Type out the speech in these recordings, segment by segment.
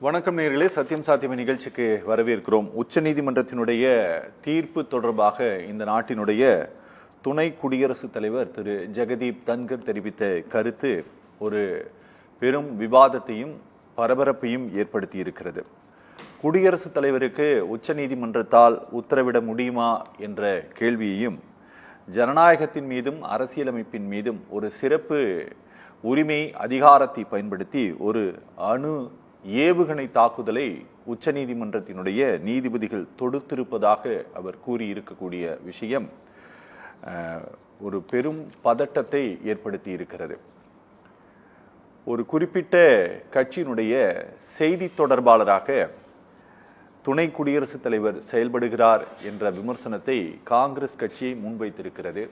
வணக்கம் நேயர்களே, சத்தியம் சாத்தியமே நிகழ்ச்சிக்கு வரவேற்கிறோம். உச்சநீதிமன்றத்தினுடைய தீர்ப்பு தொடர்பாக இந்த நாட்டினுடைய துணை குடியரசுத் தலைவர் திரு ஜெகதீப் தன்கர் தெரிவித்த கருத்து ஒரு பெரும் விவாதத்தையும் பரபரப்பையும் ஏற்படுத்தி இருக்கிறது. குடியரசுத் தலைவருக்கு உச்சநீதிமன்றத்தால் உத்தரவிட முடியுமா என்ற கேள்வியையும், ஜனநாயகத்தின் மீதும் அரசியலமைப்பின் மீதும் ஒரு சிறப்பு உரிமை அதிகாரத்தை பயன்படுத்தி ஒரு அணு ஏவுகணை தாக்குதலை உச்சநீதிமன்றத்தினுடைய நீதிபதிகள் தொடுத்திருப்பதாக அவர் கூறியிருக்கக்கூடிய விஷயம் ஒரு பெரும் பதட்டத்தை ஏற்படுத்தி இருக்கிறது. ஒரு குறிப்பிட்ட கட்சியினுடைய செய்தி தொடர்பாளராக துணை குடியரசுத் தலைவர் செயல்படுகிறார் என்ற விமர்சனத்தை காங்கிரஸ் கட்சி முன்வைத்திருக்கிறது.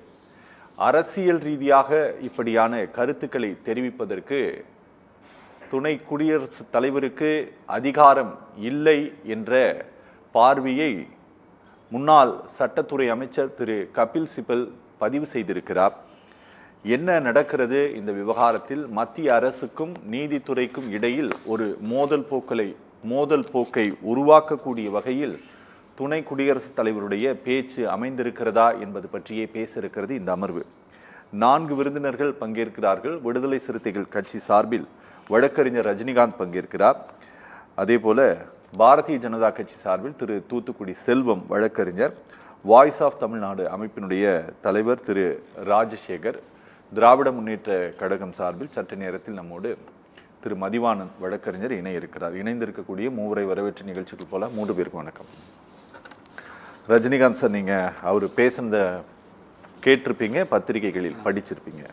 அரசியல் ரீதியாக இப்படியான கருத்துக்களை தெரிவிப்பதற்கு துணை குடியரசுத் தலைவருக்கு அதிகாரம் இல்லை என்ற பார்வையை முன்னாள் சட்டத்துறை அமைச்சர் திரு கபில் சிபல் பதிவு செய்திருக்கிறார். என்ன நடக்கிறது இந்த விவகாரத்தில்? மத்திய அரசுக்கும் நீதித்துறைக்கும் இடையில் ஒரு மோதல் போக்கை உருவாக்கக்கூடிய வகையில் துணை குடியரசுத் தலைவருடைய பேச்சு அமைந்திருக்கிறதா என்பது பற்றியே பேச இருக்கிறது இந்த அமர்வு. 4 விருந்தினர்கள் பங்கேற்கிறார்கள். விடுதலை சிறுத்தைகள் கட்சி சார்பில் வழக்கறிஞர் ரஜினிகாந்த் பங்கேற்கிறார். அதே போல பாரதிய ஜனதா கட்சி சார்பில் திரு தூத்துக்குடி செல்வம் வழக்கறிஞர், வாய்ஸ் ஆஃப் தமிழ்நாடு அமைப்பினுடைய தலைவர் திரு ராஜசேகர், திராவிட முன்னேற்ற கழகம் சார்பில் சற்று நேரத்தில் நம்மோடு திரு மதிவானந்த் வழக்கறிஞர் இணைய இருக்கிறார். இணைந்திருக்கக்கூடிய மூவரை வரவேற்று நிகழ்ச்சிக்கு போல 3 பேருக்கு வணக்கம். ரஜினிகாந்த் சார், நீங்க அவர் பேசுனத கேட்டிருப்பீங்க, பத்திரிகைகளில் படிச்சிருப்பீங்க.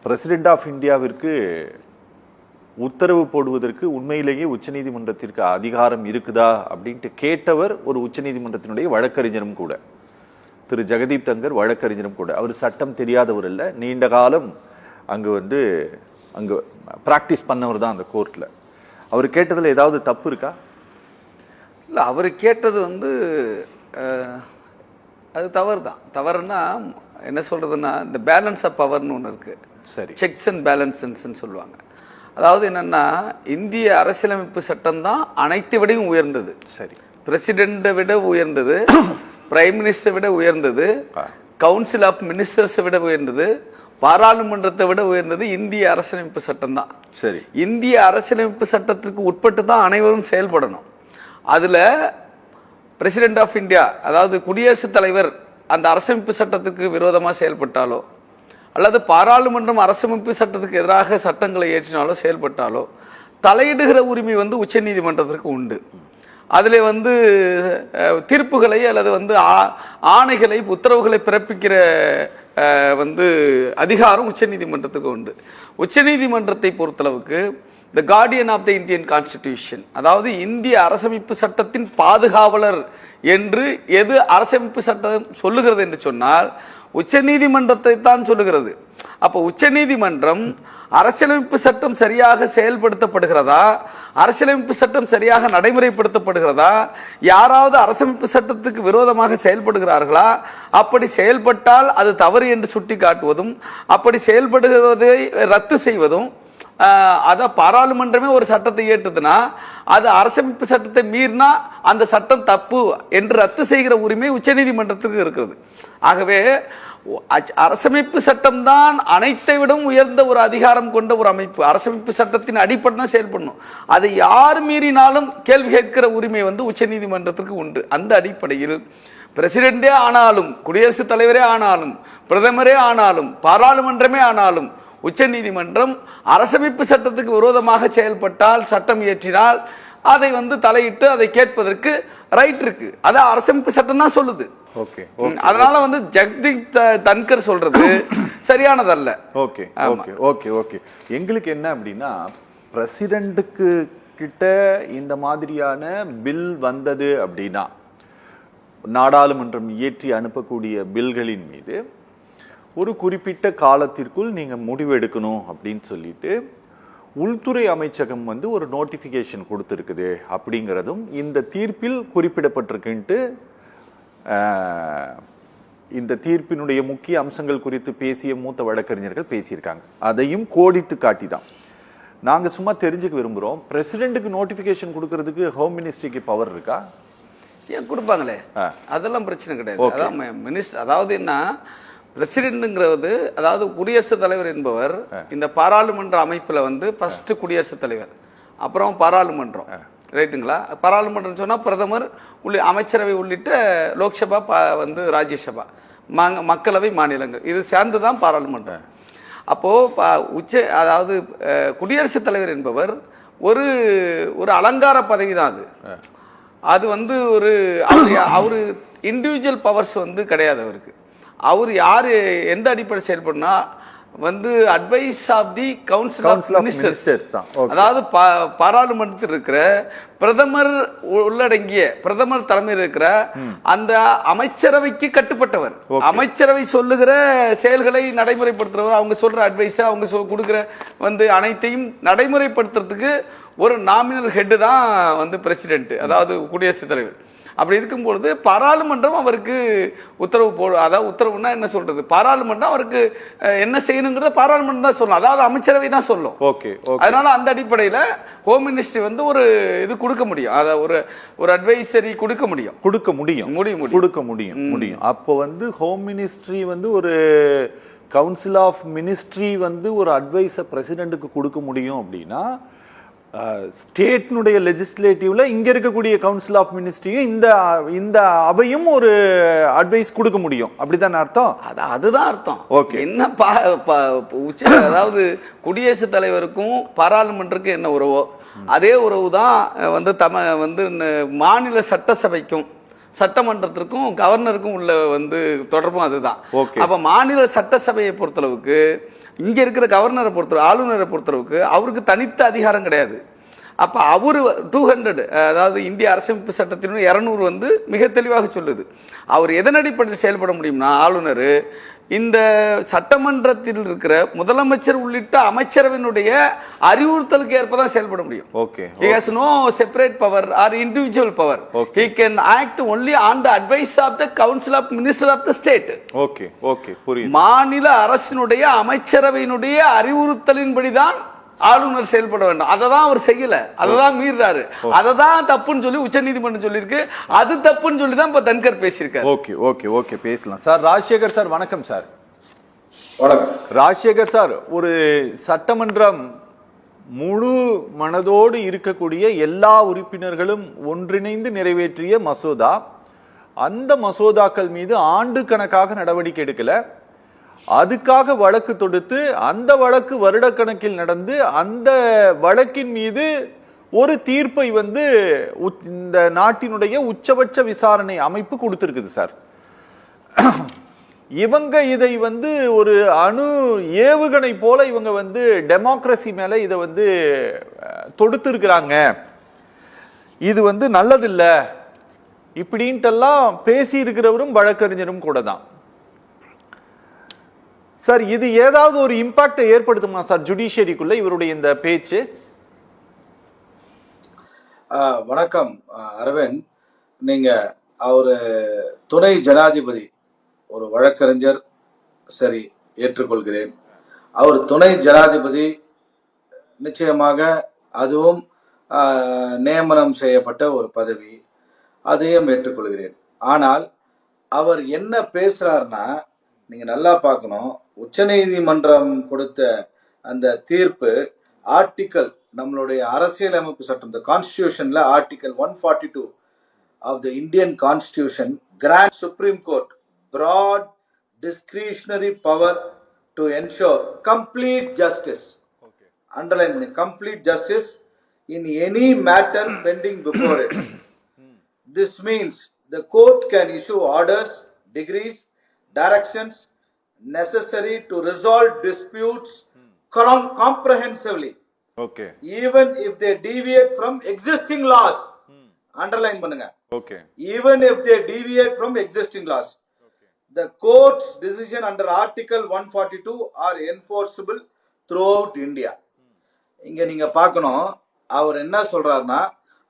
பிரசிடென்ட் ஆஃப் இந்தியாவிற்கு உத்தரவு போடுவதற்கு உண்மையிலேயே உச்சநீதிமன்றத்திற்கு அதிகாரம் இருக்குதா அப்படின்ட்டு கேட்டவர் ஒரு உச்சநீதிமன்றத்தினுடைய வழக்கறிஞரும் கூட, திரு ஜெகதீப் தன்கர் வழக்கறிஞரும் கூட. அவர் சட்டம் தெரியாதவர் இல்லை, நீண்ட காலம் அங்கு பிராக்டிஸ் பண்ணவர் தான் அந்த கோர்ட்ல. அவர் கேட்டதுல ஏதாவது தப்பு இருக்கா? இல்லை, அவர் கேட்டது அது தவறு தான். தவறுன்னா என்ன சொல்றதுன்னா, இந்த பேலன்ஸ் ஆஃப் பவர்னு ஒன்று இருக்கு. சரி, செக்ஸ் அண்ட் பேலன்சஸ்ன்னு சொல்லுவாங்க. அதாவது என்னன்னா, இந்திய அரசியலமைப்பு சட்டம் தான் அனைத்து விடையும் உயர்ந்தது. சரி, பிரசிடென்ட்டை விட உயர்ந்தது, பிரைம் மினிஸ்டரை விட உயர்ந்தது, கவுன்சில் ஆஃப் மினிஸ்டர்ஸை விட உயர்ந்தது, பாராளுமன்றத்தை விட உயர்ந்தது இந்திய அரசியலமைப்பு சட்டம் தான். சரி, இந்திய அரசியலமைப்பு சட்டத்திற்கு உட்பட்டு தான் அனைவரும் செயல்படணும். அதுல பிரசிடென்ட் ஆஃப் இந்தியா, அதாவது குடியரசுத் தலைவர், அந்த அரசமைப்பு சட்டத்துக்கு விரோதமாக செயல்பட்டாலோ அல்லது பாராளுமன்றம் அரசமைப்பு சட்டத்துக்கு எதிராக சட்டங்களை ஏற்றினாலோ செயல்பட்டாலோ தலையிடுகிற உரிமை உச்ச நீதிமன்றத்திற்கு உண்டு. அதில் தீர்ப்புகளை அல்லது ஆணைகளை, உத்தரவுகளை பிறப்பிக்கிற அதிகாரம் உச்ச நீதிமன்றத்துக்கு உண்டு. உச்ச நீதிமன்றத்தை பொறுத்தளவுக்கு the guardian of the Indian constitution, அதாவது இந்திய அரசமைப்பு சட்டத்தின் பாதுகாவலர் என்று எது அரசமைப்பு சட்டம் சொல்லுகிறது என்று சொன்னால் உச்ச நீதிமன்றத்தை தான் சொல்லுகிறது. அப்போ உச்ச நீதிமன்றம் அரசியலமைப்பு சட்டம் சரியாக செயல்படுத்தப்படுகிறதா, அரசியலமைப்பு சட்டம் சரியாக நடைமுறைப்படுத்தப்படுகிறதா, யாராவது அரசமைப்பு சட்டத்துக்கு விரோதமாக செயல்படுகிறார்களா, அப்படி செயல்பட்டால் அது தவறு என்று சுட்டி காட்டுவதும், அப்படி செயல்படுகிறதை ரத்து செய்வதும், அதை பாராளுமன்றமே ஒரு சட்டத்தை ஏற்றுதுன்னா அது அரசமைப்பு சட்டத்தை மீறினா அந்த சட்டம் தப்பு என்று ரத்து செய்கிற உரிமை உச்சநீதிமன்றத்திற்கு இருக்கிறது. ஆகவே அரசமைப்பு சட்டம் தான் அனைத்தை விட உயர்ந்த ஒரு அதிகாரம் கொண்ட ஒரு அமைப்பு. அரசமைப்பு சட்டத்தின் அடிப்படை தான் செயல்படணும். அதை யார் மீறினாலும் கேள்வி கேட்கிற உரிமை உச்சநீதிமன்றத்திற்கு உண்டு. அந்த அடிப்படையில் பிரசிடென்டே ஆனாலும், குடியரசுத் தலைவரே ஆனாலும், பிரதமரே ஆனாலும், பாராளுமன்றமே ஆனாலும் உச்ச நீதிமன்றம் அரசமைப்பு சட்டத்துக்கு விரோதமாக செயல்பட்டால், சட்டம் இயற்றினால் அதை தலையிட்டு அதை கேட்பதற்கு ரைட் இருக்கு. அது அரசமைப்பு சட்டம் தான் சொல்லுது. அதனால ஜெகதீப் தன்கர் சொல்றது சரியானதல்ல. ஓகே ஓகே ஓகே ஓகே எங்களுக்கு என்ன அப்படின்னா, பிரசிடென்ட்டுக்கு கிட்ட இந்த மாதிரியான பில் வந்தது அப்படின்னா, நாடாளுமன்றம் இயற்றி அனுப்பக்கூடிய பில்களின் மீது ஒரு குறிப்பிட்ட காலத்திற்குள் நீங்க முடிவு எடுக்கணும் அப்படின்னு சொல்லிட்டு உள்துறை அமைச்சகம் ஒரு நோட்டிபிகேஷன் கொடுத்திருக்குது அப்படிங்கிறதும் இந்த தீர்ப்பில் குறிப்பிடப்பட்டிருக்குன்ட்டு இந்த தீர்ப்பினுடைய முக்கிய அம்சங்கள் குறித்து பேசிய மூத்த வழக்கறிஞர்கள் பேசியிருக்காங்க. அதையும் கோடிட்டு காட்டிதான் நாங்க சும்மா தெரிஞ்சுக்க விரும்புறோம், பிரசிடென்ட்டுக்கு நோட்டிபிகேஷன் கொடுக்கறதுக்கு ஹோம் மினிஸ்ட்ரிக்கு பவர் இருக்கா? ஏன் கொடுப்பாங்களே, அதெல்லாம் பிரச்சனை கிடையாது. அதான் மினிஸ்டர், அதாவது என்ன, பிரசிடென்ட்ங்கிறது அதாவது குடியரசுத் தலைவர் என்பவர் இந்த பாராளுமன்ற அமைப்புல வந்து ஃபர்ஸ்ட் குடியரசுத் தலைவர், அப்புறம் பாராளுமன்றம், ரைட்டுங்களா? பாராளுமன்றம் சொன்னா பிரதமர் அமைச்சரவை உள்ளிட்ட லோக்சபா வந்து ராஜ்யசபா, மக்களவை, மாநிலங்கள், இது சேர்ந்துதான் பாராளுமன்றம். அப்போ அதாவது குடியரசுத் தலைவர் என்பவர் ஒரு ஒரு அலங்கார பதவி தான் அது. அது வந்து ஒரு அவரு இண்டிவிஜுவல் பவர்ஸ் வந்து கிடையாது அவருக்கு. அவர் யாரு எந்த அடிப்படை செயல்படுனா வந்து advice of the council of ministers தான். அதாவது பாராளுமன்றத்தில் இருக்கிற பிரதமர் உள்ளடங்கிய பிரதமர் தலைமையில் இருக்கிற அந்த அமைச்சரவைக்கு கட்டுப்பட்டவர், அமைச்சரவை சொல்லுகிற செயல்களை நடைமுறைப்படுத்துறவர், அவங்க சொல்ற அட்வைஸ், அவங்க கொடுக்கிற வந்து அனைத்தையும் நடைமுறைப்படுத்துறதுக்கு ஒரு நாமினல் ஹெட் தான் வந்து பிரசிடென்ட், அதாவது குடியரசுத் தலைவர். அப்படி இருக்கும்பொழுது பாராளுமன்றம் அவருக்கு உத்தரவு அதாவது உத்தரவுன்னா என்ன சொல்றது, பாராளுமன்றம் அவருக்கு என்ன செய்யணுங்கிறத பாராளுமன்றம் தான் சொல்லும், அதாவது அமைச்சரவை தான் சொல்லும். அதனால அந்த அடிப்படையில் ஹோம் மினிஸ்ட்ரி வந்து ஒரு இது கொடுக்க முடியும், அதாவது ஒரு அட்வைசரி கொடுக்க முடியும். அப்போ வந்து ஹோம் மினிஸ்ட்ரி வந்து ஒரு கவுன்சில் ஆஃப் மினிஸ்ட்ரி வந்து ஒரு அட்வைஸை பிரசிடென்ட்டுக்கு கொடுக்க முடியும் அப்படின்னா, ஸ்டேட்னுடைய லெஜிஸ்லேட்டிவ்ல இங்க இருக்கக்கூடிய கவுன்சில் ஆஃப் மினிஸ்ட்ரியும் இந்த அவையும் ஒரு அட்வைஸ் கொடுக்க முடியும், அப்படிதான் அர்த்தம்? அதுதான் அர்த்தம். ஓகே, என்ன அதாவது குடியரசுத் தலைவருக்கும் பாராளுமன்றத்துக்கும் என்ன உறவோ அதே உறவு தான் வந்து மாநில சட்டசபைக்கும் சட்டமன்றத்திற்கும் கவர்னருக்கும் உள்ள வந்து தொடர்பும் அதுதான். அப்ப மாநில சட்டசபையை பொறுத்தளவுக்கு இங்க இருக்கிற கவர்னரை பொறுத்தளவு, ஆளுநரை பொறுத்தளவுக்கு அவருக்கு தனித்த அதிகாரம் கிடையாது. அப்ப அவரு 200, அதாவது இந்திய அரசமைப்பு சட்டத்தின் 200 வந்து மிக தெளிவாக சொல்லுது. அவர் எதன் அடிப்படையில் செயல்பட முடியும்னா, ஆளுநர் இந்த சட்டமன்றத்தில் இருக்கிற முதலமைச்சர் உள்ளிட்ட அமைச்சரவையினுடைய அறிவுறுத்தலுக்கு ஏற்பதான் செயல்பட முடியும். He has no separate power or individual power. He can act only on the advice of the council of minister of the state. மாநில அரசினுடைய அமைச்சரவையினுடைய அறிவுறுத்தலின்படிதான் ஆளுநர் செயல்பட வேண்டும். அதை தான் அவர் செய்யல, அதை தான் மீறாரு, அதை தான் தப்புன்னு சொல்லி உச்ச நீதிமன்றம் சொல்லியிருக்கு. அது தப்புன்னு சொல்லி தான் இப்ப தன்கர் பேசியிருக்காரு. ஓகே பேசலாம் சார். ராஜசேகர் சார் வணக்கம் சார். வணக்கம் ராஜசேகர் சார், ஒரு சட்டமன்றம் முழு மனதோடு இருக்கக்கூடிய எல்லா உறுப்பினர்களும் ஒன்றிணைந்து நிறைவேற்றிய மசோதா, அந்த மசோதாக்கள் மீது ஆண்டு கணக்காக நடவடிக்கை எடுக்கல, அதுக்காக வழக்கு தொடுத்து அந்த வழக்கு வருடக்கணக்கில் நடந்து அந்த வழக்கின் மீது ஒரு தீர்ப்பை வந்து இந்த நாட்டினுடைய உச்சபட்ச விசாரணை அமைப்பு கொடுத்திருக்குது சார். இவங்க இதை வந்து ஒரு அணு ஏவுகணை போல இவங்க வந்து டெமோக்ரஸி மேல இதை வந்து தொடுத்து இருக்கிறாங்க, இது வந்து நல்லதில்லை இப்படின்ட்டெல்லாம் பேசி இருக்கிறவரும் வழக்கறிஞரும் கூட தான் சார். இது ஏதாவது ஒரு இம்பாக்ட் ஏற்படுத்துமா சார் ஜுடிஷியரிக்குள்ள இவருடைய இந்த பேச்சு? வணக்கம் அரவிந்த், நீங்க அவரு துணை ஜனாதிபதி, ஒரு வழக்கறிஞர், சரி ஏற்றுக்கொள்கிறேன். அவர் துணை ஜனாதிபதி, நிச்சயமாக அதுவும் நியமனம் செய்யப்பட்ட ஒரு பதவி, அதையும் ஏற்றுக்கொள்கிறேன். ஆனால் அவர் என்ன பேசுறாருன்னா, நீங்க நல்லா பார்க்கணும், உச்சநீதிமன்றம் கொடுத்த அந்த தீர்ப்பு ஆர்டிக்கல், நம்மளுடைய அரசியலமைப்பு சட்டம், இந்த கான்ஸ்டிடியூஷன்ல article 142 of the Indian Constitution grants Supreme Court broad discretionary power to ensure complete justice. Underline complete justice in any matter pending before it. This means the court can issue orders, decrees, directions necessary to resolve disputes comprehensively, even if they deviate from existing laws. Underline பண்ணுங்க. Even if they deviate from existing laws, the court's decision under article 142 are enforceable throughout India. இங்க நீங்க பார்க்கணும், அவர் என்ன சொல்றாருன்னா,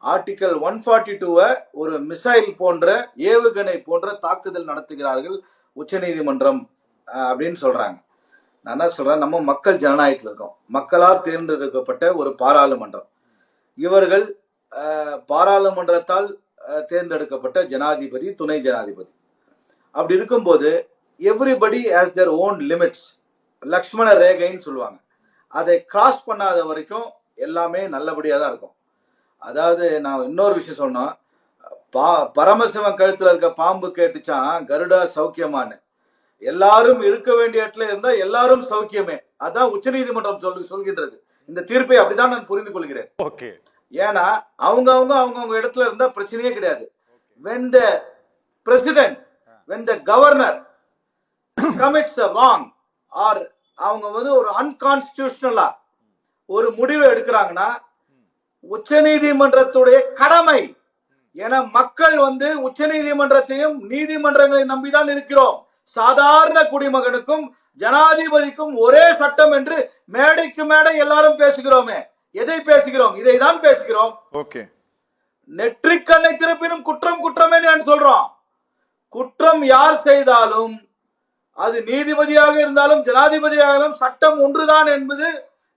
article 142 ஒரு missile போன்ற ஏவுகணை போன்ற தாக்குதல் நடத்துகிறார்கள் உச்சநீதிமன்றம் அப்படின்னு சொல்றாங்க. நான் என்ன சொல்றேன், நம்ம மக்கள் ஜனநாயகத்தில் இருக்கோம். மக்களால் தேர்ந்தெடுக்கப்பட்ட ஒரு பாராளுமன்றம். இவர்கள் பாராளுமன்றத்தால் தேர்ந்தெடுக்கப்பட்ட ஜனாதிபதி, துணை ஜனாதிபதி. அப்படி இருக்கும்போது everybody has their own limits, Lakshmana ரேகைன்னு சொல்லுவாங்க. அதை கிராஸ் பண்ணாத வரைக்கும் எல்லாமே நல்லபடியாக தான் இருக்கும். அதாவது நான் இன்னொரு விஷயம் சொன்னோம், பரமசிவன் கழுத்துல இருக்க பாம்பு கேட்டுச்சான் கருடா சௌக்கியமானு. எல்லாரும் இருக்க வேண்டிய இடத்துல இருந்தா எல்லாரும் சௌக்கியமே, அதான் உச்சநீதிமன்றம் சொல்கின்றது. இந்த தீர்ப்பை அப்படிதான் நான் புரிந்து கொள்கிறேன். ஏன்னா அவங்க இடத்துல இருந்தா பிரச்சனையே கிடையாது. when the president, when the governor commits a wrong or அவங்க ஒரு அன்கான்ஸ்டிடியூஷனலா ஒரு முடிவை எடுக்கிறாங்கன்னா உச்சநீதிமன்றத்துடைய கடமை. ஏன்னா மக்கள் உச்சநீதிமன்றத்தையும் நீதிமன்றங்களை நம்பிதான் இருக்கிறோம். சாதாரண குடிமகனுக்கும் ஜனாதிபதிக்கும் ஒரே சட்டம் என்று மேடைக்கு மேடை எல்லாரும் பேசுகிறோமே. எதை பேசுகிறோம்? இதை தான் பேசுகிறோம். நெற்றிக்கண்ணை திறப்பினும் குற்றம் குற்றமே நான் சொல்றோம். குற்றம் யார் செய்தாலும், அது நீதிபதியாக இருந்தாலும் ஜனாதிபதியாக சட்டம் ஒன்றுதான் என்பது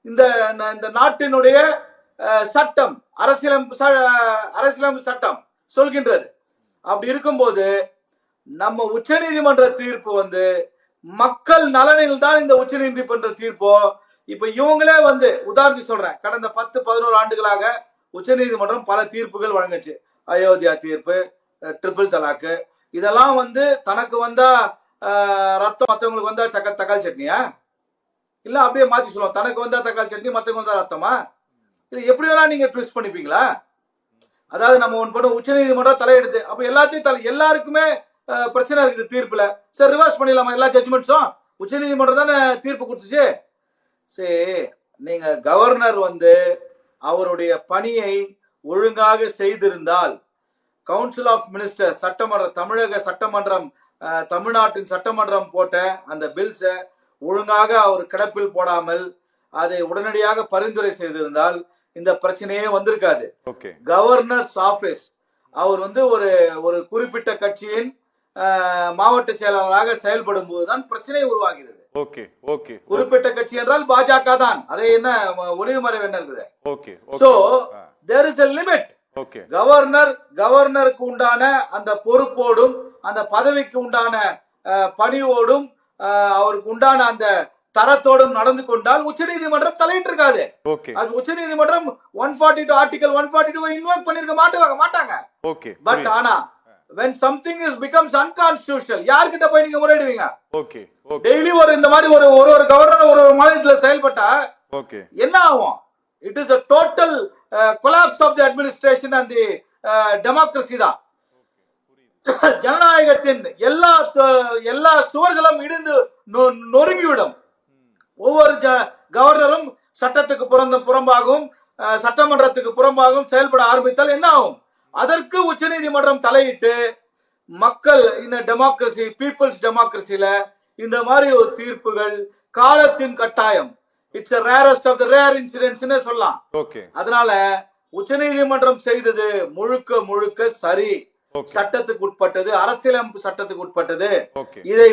இந்த நாட்டினுடைய சட்டம், அரசியலமைப்பு சட்டம் சொல்கின்றது. அப்படி இருக்கும்போது நம்ம உச்ச நீதிமன்ற தீர்ப்பு மக்கள் நலனில் தான் இந்த உச்ச நீதிமன்ற தீர்ப்போ. இப்ப இவங்களே உதாரணத்துக்கு சொல்றேன், கடந்த 10-11 ஆண்டுகளாக உச்ச நீதிமன்றம் பல தீர்ப்புகள் வழங்குச்சு. அயோத்தியா தீர்ப்பு, ட்ரிபிள் தலாக்கு, இதெல்லாம் தனக்கு வந்தா ரத்தம், மற்றவங்களுக்கு வந்தா தக்காளி சட்னியா? இல்ல அப்படியே மாத்தி சொல்லுவோம், தனக்கு வந்தா தக்காளி சட்னி, மற்றவங்க வந்தா ரத்தமா? இல்ல எப்படி வேணா நீங்க ட்விஸ்ட் பண்ணிப்பீங்களா? அதாவது நம்ம ஒன்று பண்ண உச்ச நீதிமன்றம் தலையெடுத்து அப்ப எல்லாத்தையும் எல்லாருக்குமே பிரச்சனை இருக்குது தீர்ப்புல. சரி, ரிவர்ஸ் பண்ணிடலாமா எல்லா ஜட்ஜ்மெண்ட்ஸும்? உச்ச நீதிமன்றம் தானே தீர்ப்பு கொடுத்துச்சு. சரி, நீங்க கவர்னர் அவருடைய பணியை ஒழுங்காக செய்திருந்தால், கவுன்சில் ஆஃப் மினிஸ்டர் சட்டமன்றம், தமிழக சட்டமன்றம், தமிழ்நாட்டின் சட்டமன்றம் போட்ட அந்த பில்ஸை ஒழுங்காக அவர் கிடப்பில் போடாமல் அதை உடனடியாக பரிந்துரை செய்திருந்தால் இந்த பிரச்சனையே வந்திருக்காது. கவர்னர்ஸ் ஆபீஸ் அவர் ஒரு குறிப்பிட்ட கட்சியின் மாவட்ட செயலாளராக செயல்படும் போதுதான் பிரச்சனை உருவாகிறது. குறிப்பிட்ட கட்சி என்றால் பாஜக தான். அதை என்ன ஒளிவு மறைவு என்ன இருக்குது? So there is a limit. கவர்னருக்கு உண்டான அந்த பொறுப்போடும் அந்த பதவிக்கு உண்டான பணியோடும் அவருக்கு உண்டான அந்த தரத்தோடும் நடந்து கொண்டால் உச்சநீதிமன்றம் தலையிட்டு இருக்காது. அது உச்சநீதிமன்றம் 142 ஆர்டிகல் 142 இன்வோக் பண்ணிருக்க மாட்டாங்க. பட் ஆனா when something is becomes unconstitutional, யார்கிட்ட போய் நீங்க முறையிடுவீங்க? டெய்லி இந்த மாதிரி ஒரு கவர்னர் ஒரு மாநிலத்துல செயல்பட்டா என்ன ஆகும்? It is a total collapse of the administration and the democracy தான். ஜனநாயகத்தின் எல்லா சுவர்களும் இடிந்து நொறுங்கிவிடும். ஒவ்வொரு கவர்னரும் சட்டத்துக்கு புறம்பாகவும் சட்டமன்றத்துக்கு புறம்பாகவும் செயல்பட ஆரம்பித்தால் என்ன ஆகும்? அதற்கு உச்சநீதிமன்றம் தலையிட்டு மக்கள் இந்த டெமோக்ரசி, பீப்புள்ஸ் டெமோக்ரசில இந்த மாதிரி ஒரு தீர்ப்புகள் காலத்தின் கட்டாயம். It's a rarest of the rare incidents னு சொல்லலாம். அதனால உச்சநீதிமன்றம் செய்தது முழுக்க சரி, சட்டத்துக்கு உட்பட்டது, அரசியலமைப்பு சட்டத்துக்கு உட்பட்டது. இதை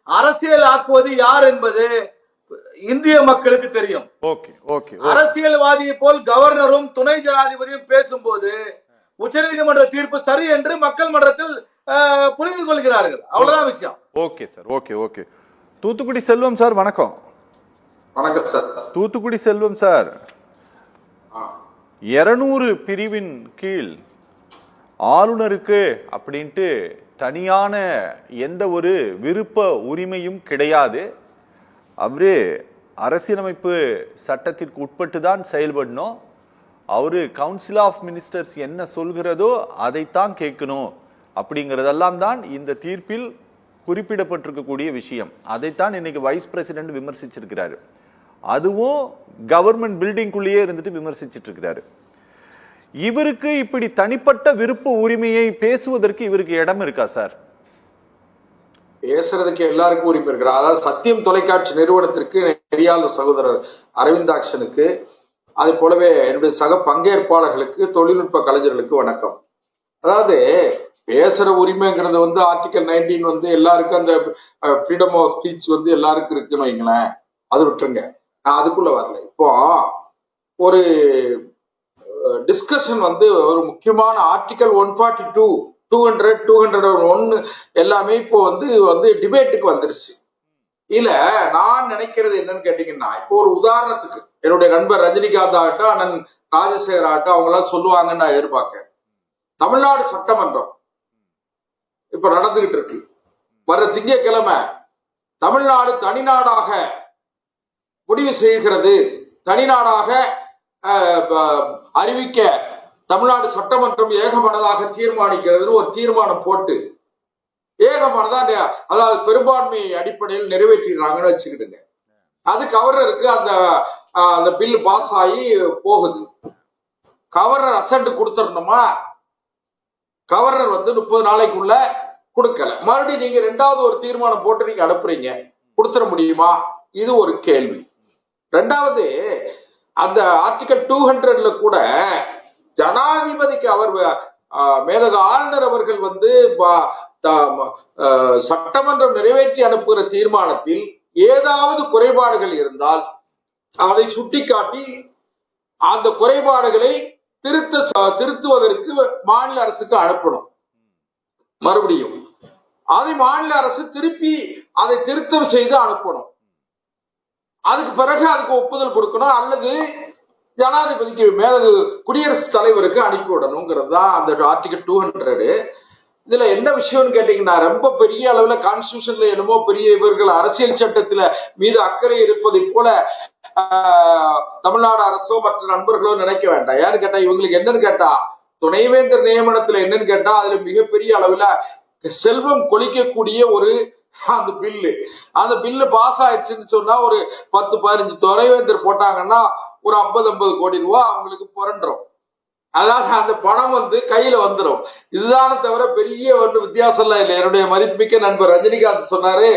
அரசியல் ஆக்குவது யார் என்பது இந்திய மக்களுக்கு தெரியும். அரசியல்வாதியை போல் கவர்னரும் துணை ஜனாதிபதியும் பேசும்போது உச்சநீதிமன்ற தீர்ப்பு சரி என்று மக்கள் மன்றத்தில் புரிந்து கொள்கிறார்கள். அவ்வளவுதான் விஷயம். Okay sir, okay. Thoothukudi Selvam sir, வணக்கம். வணக்கம் சார். தூத்துக்குடி செல்வம் சார், 200 பிரிவின் கீழ் ஆளுநருக்கு அப்படின்ட்டு தனியான எந்த ஒரு விருப்ப உரிமையும் கிடையாது. அவரு அரசியலமைப்பு சட்டத்திற்கு உட்பட்டு தான் செயல்படணும். அவரு கவுன்சில் ஆஃப் மினிஸ்டர்ஸ் என்ன சொல்கிறதோ அதைத்தான் கேட்கணும் அப்படிங்கறதெல்லாம் தான் இந்த தீர்ப்பில் குறிப்பிடப்பட்டிருக்கக்கூடிய விஷயம். அதைத்தான் இன்னைக்கு வைஸ் பிரசிடென்ட் விமர்சிச்சிருக்கிறாரு. அதுவும் கவர்மெண்ட் பில்டிங்குள்ளேயே இருந்துட்டு விமர்சிச்சிட்டு இருக்கிறாரு. இவருக்கு இப்படி தனிப்பட்ட விருப்ப உரிமையை பேசுவதற்கு இவருக்கு இடம் இருக்கா சார்? பேசுறதுக்கு எல்லாருக்கும் உரிமை இருக்கிற. அதாவது சத்தியம் தொலைக்காட்சி நிறுவனத்திற்கு நெறியாளர் சகோதரர் அரவிந்தாக்ஷனுக்கு, அது போலவே என்னுடைய சக பங்கேற்பாளர்களுக்கு, தொழில்நுட்ப கலைஞர்களுக்கு வணக்கம். அதாவது பேசுற உரிமைங்கிறது வந்து ஆர்டிகல் 19 வந்து எல்லாருக்கும் அந்த ஃப்ரீடம் ஆஃப் ஸ்பீச் வந்து எல்லாருக்கும் இருக்குன்னு வைங்களேன், அது விட்டுருங்க, நான் அதுக்குள்ள வரல. இப்போ ஒரு டிஸ்கஷன் வந்து ஒரு முக்கியமான ஆர்டிகல் 142 200 201 எல்லாமே இப்போ வந்து டிபேட்டுக்கு வந்துருச்சு. இல்ல நான் நினைக்கிறது என்னன்னு கேட்டீங்கன்னா, இப்போ ஒரு உதாரணத்துக்கு என்னுடைய நண்பர் ரஜினிகாந்த் ஆகட்டும், அண்ணன் ராஜசேகர் ஆகட்டும், அவங்க எல்லாம் சொல்லுவாங்கன்னு நான் எதிர்பார்க்கிறேன். தமிழ்நாடு சட்டமன்றம் இப்ப நடந்துகிட்டு இருக்கு. வர திங்கட்கிழமை தமிழ்நாடு தனிநாடாக முடிவு செய்கிறது, தனிநாடாக அறிவிக்க தமிழ்நாடு சட்டமன்றம் ஏகமனதாக தீர்மானிக்கிறது ஒரு தீர்மானம் போட்டு ஏகமனதா, அதாவது பெரும்பான்மை அடிப்படையில் நிறைவேற்றிடுறாங்கன்னு வச்சுக்கிட்டுங்க. அது கவர்னருக்கு அந்த பில் பாஸ் ஆகி போகுது. Governor ascent கொடுத்துடணுமா? கவர்னர் வந்து 30 நாளைக்குள்ள கொடுக்கல, மறுபடியும் நீங்க 2வது ஒரு தீர்மானம் போட்டு நீங்க அனுப்புறீங்க, கொடுத்துட முடியுமா? இது ஒரு கேள்வி. 2வது, அந்த ஆர்டிகல் 200ல கூட ஜனாதிபதிக்கு அவர் மேதக ஆளுநர் அவர்கள் வந்து சட்டமன்றம் நிறைவேற்றி அனுப்புகிற தீர்மானத்தில் ஏதாவது குறைபாடுகள் இருந்தால் அதை சுட்டிக்காட்டி அந்த குறைபாடுகளை திருத்துவதற்கு மாநில அரசுக்கு அனுப்பணும். மறுபடியும் அதை மாநில அரசு திருப்பி அதை திருத்தம் செய்து அனுப்பணும். அதுக்கு பிறகு அதுக்கு ஒப்புதல் கொடுக்கணும், அல்லது ஜனாதிபதிக்கு மேலது குடியரசுத் தலைவருக்கு அனுப்பிவிடணுங்கிறது தான் அந்த ஆர்டிகல் 200. இதுல என்ன விஷயம்னு கேட்டீங்கன்னா, ரொம்ப பெரிய அளவுல கான்ஸ்டிடியூஷன்ல என்னமோ பெரிய இவர்கள் அரசியல் சட்டத்துல மீது அக்கறை இருப்பதை போல தமிழ்நாடு அரசோ மற்ற நண்பர்களோ நினைக்க வேண்டாம். யாரு கேட்டா, இவங்களுக்கு என்னன்னு கேட்டா, துணைவேந்தர் நியமனத்துல என்னன்னு கேட்டா, அதுல மிகப்பெரிய அளவுல செல்வம் கொளிக்கக்கூடிய ஒரு அந்த பில்லு பாஸ் ஆயிடுச்சுன்னு சொன்னா, ஒரு 10-15 துணைவேந்தர் போட்டாங்கன்னா ஒரு 50-50 கோடி ரூபாய் அவங்களுக்கு புரண்டுரும். அதாவது அந்த பணம் வந்து கையில வந்துடும். இதுதானே தவிர பெரிய ஒன்று வித்தியாசம் எல்லாம் இல்லை. என்னுடைய மதிப்புமிக்க நண்பர் ரஜினிகாந்த் சொன்னாரு,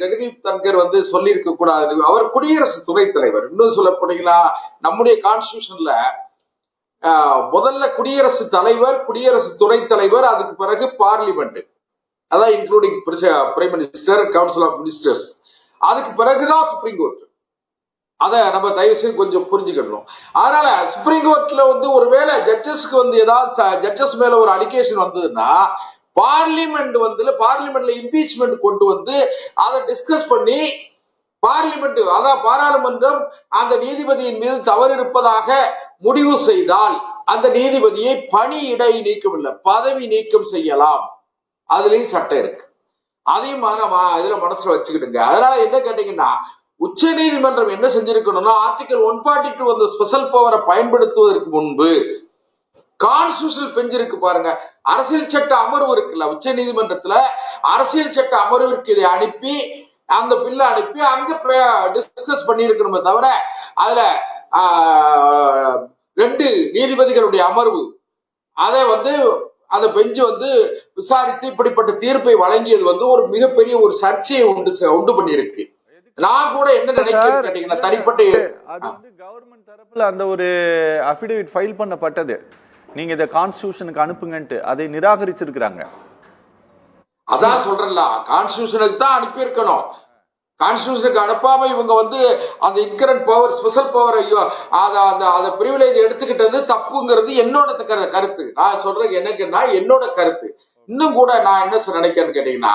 ஜெகதீப் தன்கர் வந்து சொல்லி இருக்க கூடாது. அவர் குடியரசு துணைத் தலைவர். இன்னும் சொல்ல போனீங்கன்னா, நம்முடைய கான்ஸ்டிடியூஷன்ல முதல்ல குடியரசு தலைவர், குடியரசு துணைத் தலைவர், அதுக்கு பிறகு பார்லிமெண்ட், அதான் including prime minister, council of ministers, அதுக்கு பிறகுதான் சுப்ரீம் கோர்ட். அதை நம்ம தயவு செய்து கொஞ்சம் புரிஞ்சுக்கணும். அதனால சுப்ரீம் கோர்ட்ல வந்து ஒருவேளை ஜட்ஜஸ்க்கு வந்து ஏதாவது ஜட்ஜஸ் மேல ஒரு அலிகேஷன் வந்ததுன்னா, பார்லிமெண்ட்ல இம்பீச்மெண்ட் கொண்டு வந்து அதை டிஸ்கஸ் பண்ணி பார்லிமெண்ட், அதான் பாராளுமன்றம் அந்த நீதிபதியின் மீது தவறு இருப்பதாக முடிவு செய்தால் அந்த நீதிபதியை பணி இடை நீக்கம் இல்லை, பதவி நீக்கம் செய்யலாம். அதுலயும் சட்டம் இருக்கு. அதையும் இதுல மனசுல வச்சுக்கிட்டுங்க. அதனால என்ன கேட்டீங்கன்னா, உச்ச நீதிமன்றம் என்ன செஞ்சிருக்கணும்னா, ஆர்டிகல் 142 அந்த ஸ்பெஷல் பவரை பயன்படுத்துவதற்கு முன்பு கான்ஸ்டிடியூஷனல் பெஞ்ச் இருக்கு பாருங்க, அரசியல் சட்ட அமர்வு இருக்குல்ல, உச்ச நீதிமன்றத்துல அரசியல் சட்ட அமர்விற்கு இதை அனுப்பி, அந்த பில்ல அனுப்பி அங்க டிஸ்கஸ் பண்ணி இருக்கணுமே தவிர, அதுல 2 நீதிபதிகளுடைய அமர்வு அதை வந்து அந்த பெஞ்சு வந்து விசாரித்து இப்படிப்பட்ட தீர்ப்பை வழங்கியது வந்து ஒரு மிகப்பெரிய ஒரு சர்ச்சையை உண்டு பண்ணியிருக்கு. நான் கூட என்ன நினைக்கிறேன் கேட்டீங்கன்னா, தனிப்பட்ட அது வந்து கவர்மெண்ட் தரப்புல அந்த ஒரு அஃபிடவிட் ஃபைல் பண்ணப்பட்டது, நீங்க இதை கான்ஸ்டிடியூஷனுக்கு அனுப்புங்கன்ட்டு, அதை நிராகரிச்சிருக்கிறாங்க. அதான் சொல்றேன்ல, கான்ஸ்டிடியூஷனுக்கு தான் அனுப்பி இருக்கணும். கான்ஸ்டிடியூஷனுக்கு அனுப்பாம இவங்க வந்து அந்த இன்கரண்ட் பவர், ஸ்பெஷல் பவர், அந்த பிரிவிலேஜ் எடுத்துக்கிட்டது தப்புங்கிறது என்னோட கருத்து. நான் சொல்றேன் என்னன்னா, என்னோட கருத்து. இன்னும் கூட நான் என்ன நினைக்கிறேன்னு கேட்டீங்கன்னா,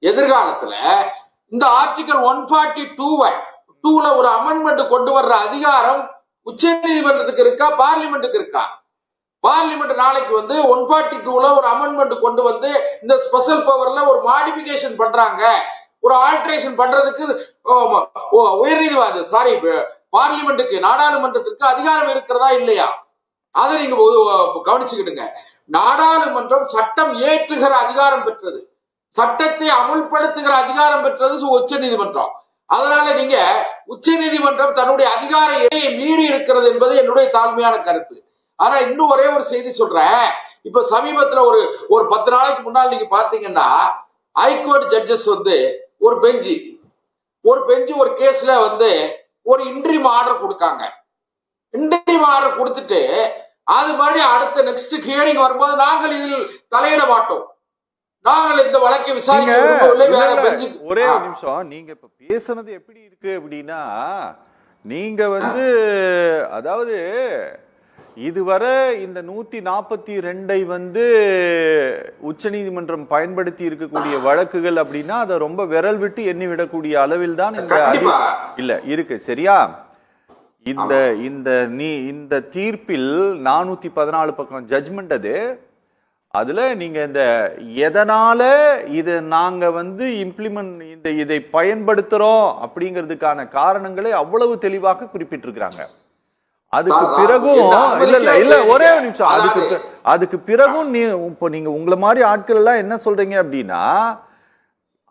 எதிர்காலத்துல இந்த ஆர்டிகல் 142ல ஒரு அமெண்ட்மெண்ட் கொண்டு வர்ற அதிகாரம் உச்ச நீதிமன்றத்துக்கு இருக்கா, பார்லிமெண்ட்டுக்கு இருக்கா? பார்லிமெண்ட் நாளைக்கு வந்து 142ல ஒரு அமெண்ட்மெண்ட் கொண்டு வந்து இந்த ஸ்பெஷல் பவர்ல ஒரு மாடிபிகேஷன் பண்றாங்க, ஒரு ஆல்டரேஷன் பண்றதுக்கு பார்லிமெண்ட்டுக்கு, நாடாளுமன்றத்திற்கு அதிகாரம் இருக்கிறதா இல்லையா? அதை நீங்க கவனிச்சுக்கிட்டுங்க. நாடாளுமன்றம் சட்டம் ஏற்றுகிற அதிகாரம் பெற்றது, சட்டத்தை அமுல்படுத்துகிற அதிகாரம் பெற்றது உச்ச நீதிமன்றம். அதனால நீங்க உச்ச நீதிமன்றம் தன்னுடைய அதிகார எல்லையை மீறி இருக்கிறது என்பது என்னுடைய தாழ்மையான கருத்து. ஆனா இன்னும் ஒரே ஒரு செய்தி சொல்றேன். இப்ப சமீபத்துல ஒரு 10 நாளைக்கு முன்னால் நீங்க பாத்தீங்கன்னா, ஹைகோர்ட் ஜட்ஜஸ் வந்து ஒரு பெஞ்சு ஒரு கேஸ்ல வந்து ஒரு இன்ட்ரீம் ஆர்டர் கொடுக்காங்க. இன்ட்ரீம் ஆர்டர் கொடுத்துட்டு அது மாதிரி அடுத்த நெக்ஸ்ட் ஹியரிங் வரும்போது நாங்கள் இதில் தலையிட மாட்டோம். நாங்கள் இந்த வழக்கை விசாரிக்க விரும்பவில்லை. வேற பெஞ்சுக்கு ஒரே ஒரு நிமிஷம், நீங்க இப்ப பேசுனது எப்படி இருக்கு அப்படின்னா, நீங்க அதாவது இதுவரை இந்த 142 உச்சநீதிமன்றம் பயன்படுத்தி இருக்கக்கூடிய வழக்குகள் அப்படின்னா அதை ரொம்ப விரல் விட்டு எண்ணி விடக்கூடிய அளவில் தான் இல்ல இருக்கு. சரியா? இந்த தீர்ப்பில் 414 பக்கம் ஜட்ஜ்மெண்ட் அதுல நீங்க இந்த எதனால இது நாங்க இம்ப்ளிமெண்ட் இதை பயன்படுத்துறோம் அப்படிங்கிறதுக்கான காரணங்களை அவ்வளவு தெளிவாக குறிப்பிட்டிருக்கிறாங்க. அதுக்கு பிறகும் இல்ல ஒரே நிமிஷம், அதுக்கு பிறகும் நீங்க உங்களை மாதிரி ஆட்கள் எல்லாம் என்ன சொல்றீங்க அப்படின்னா,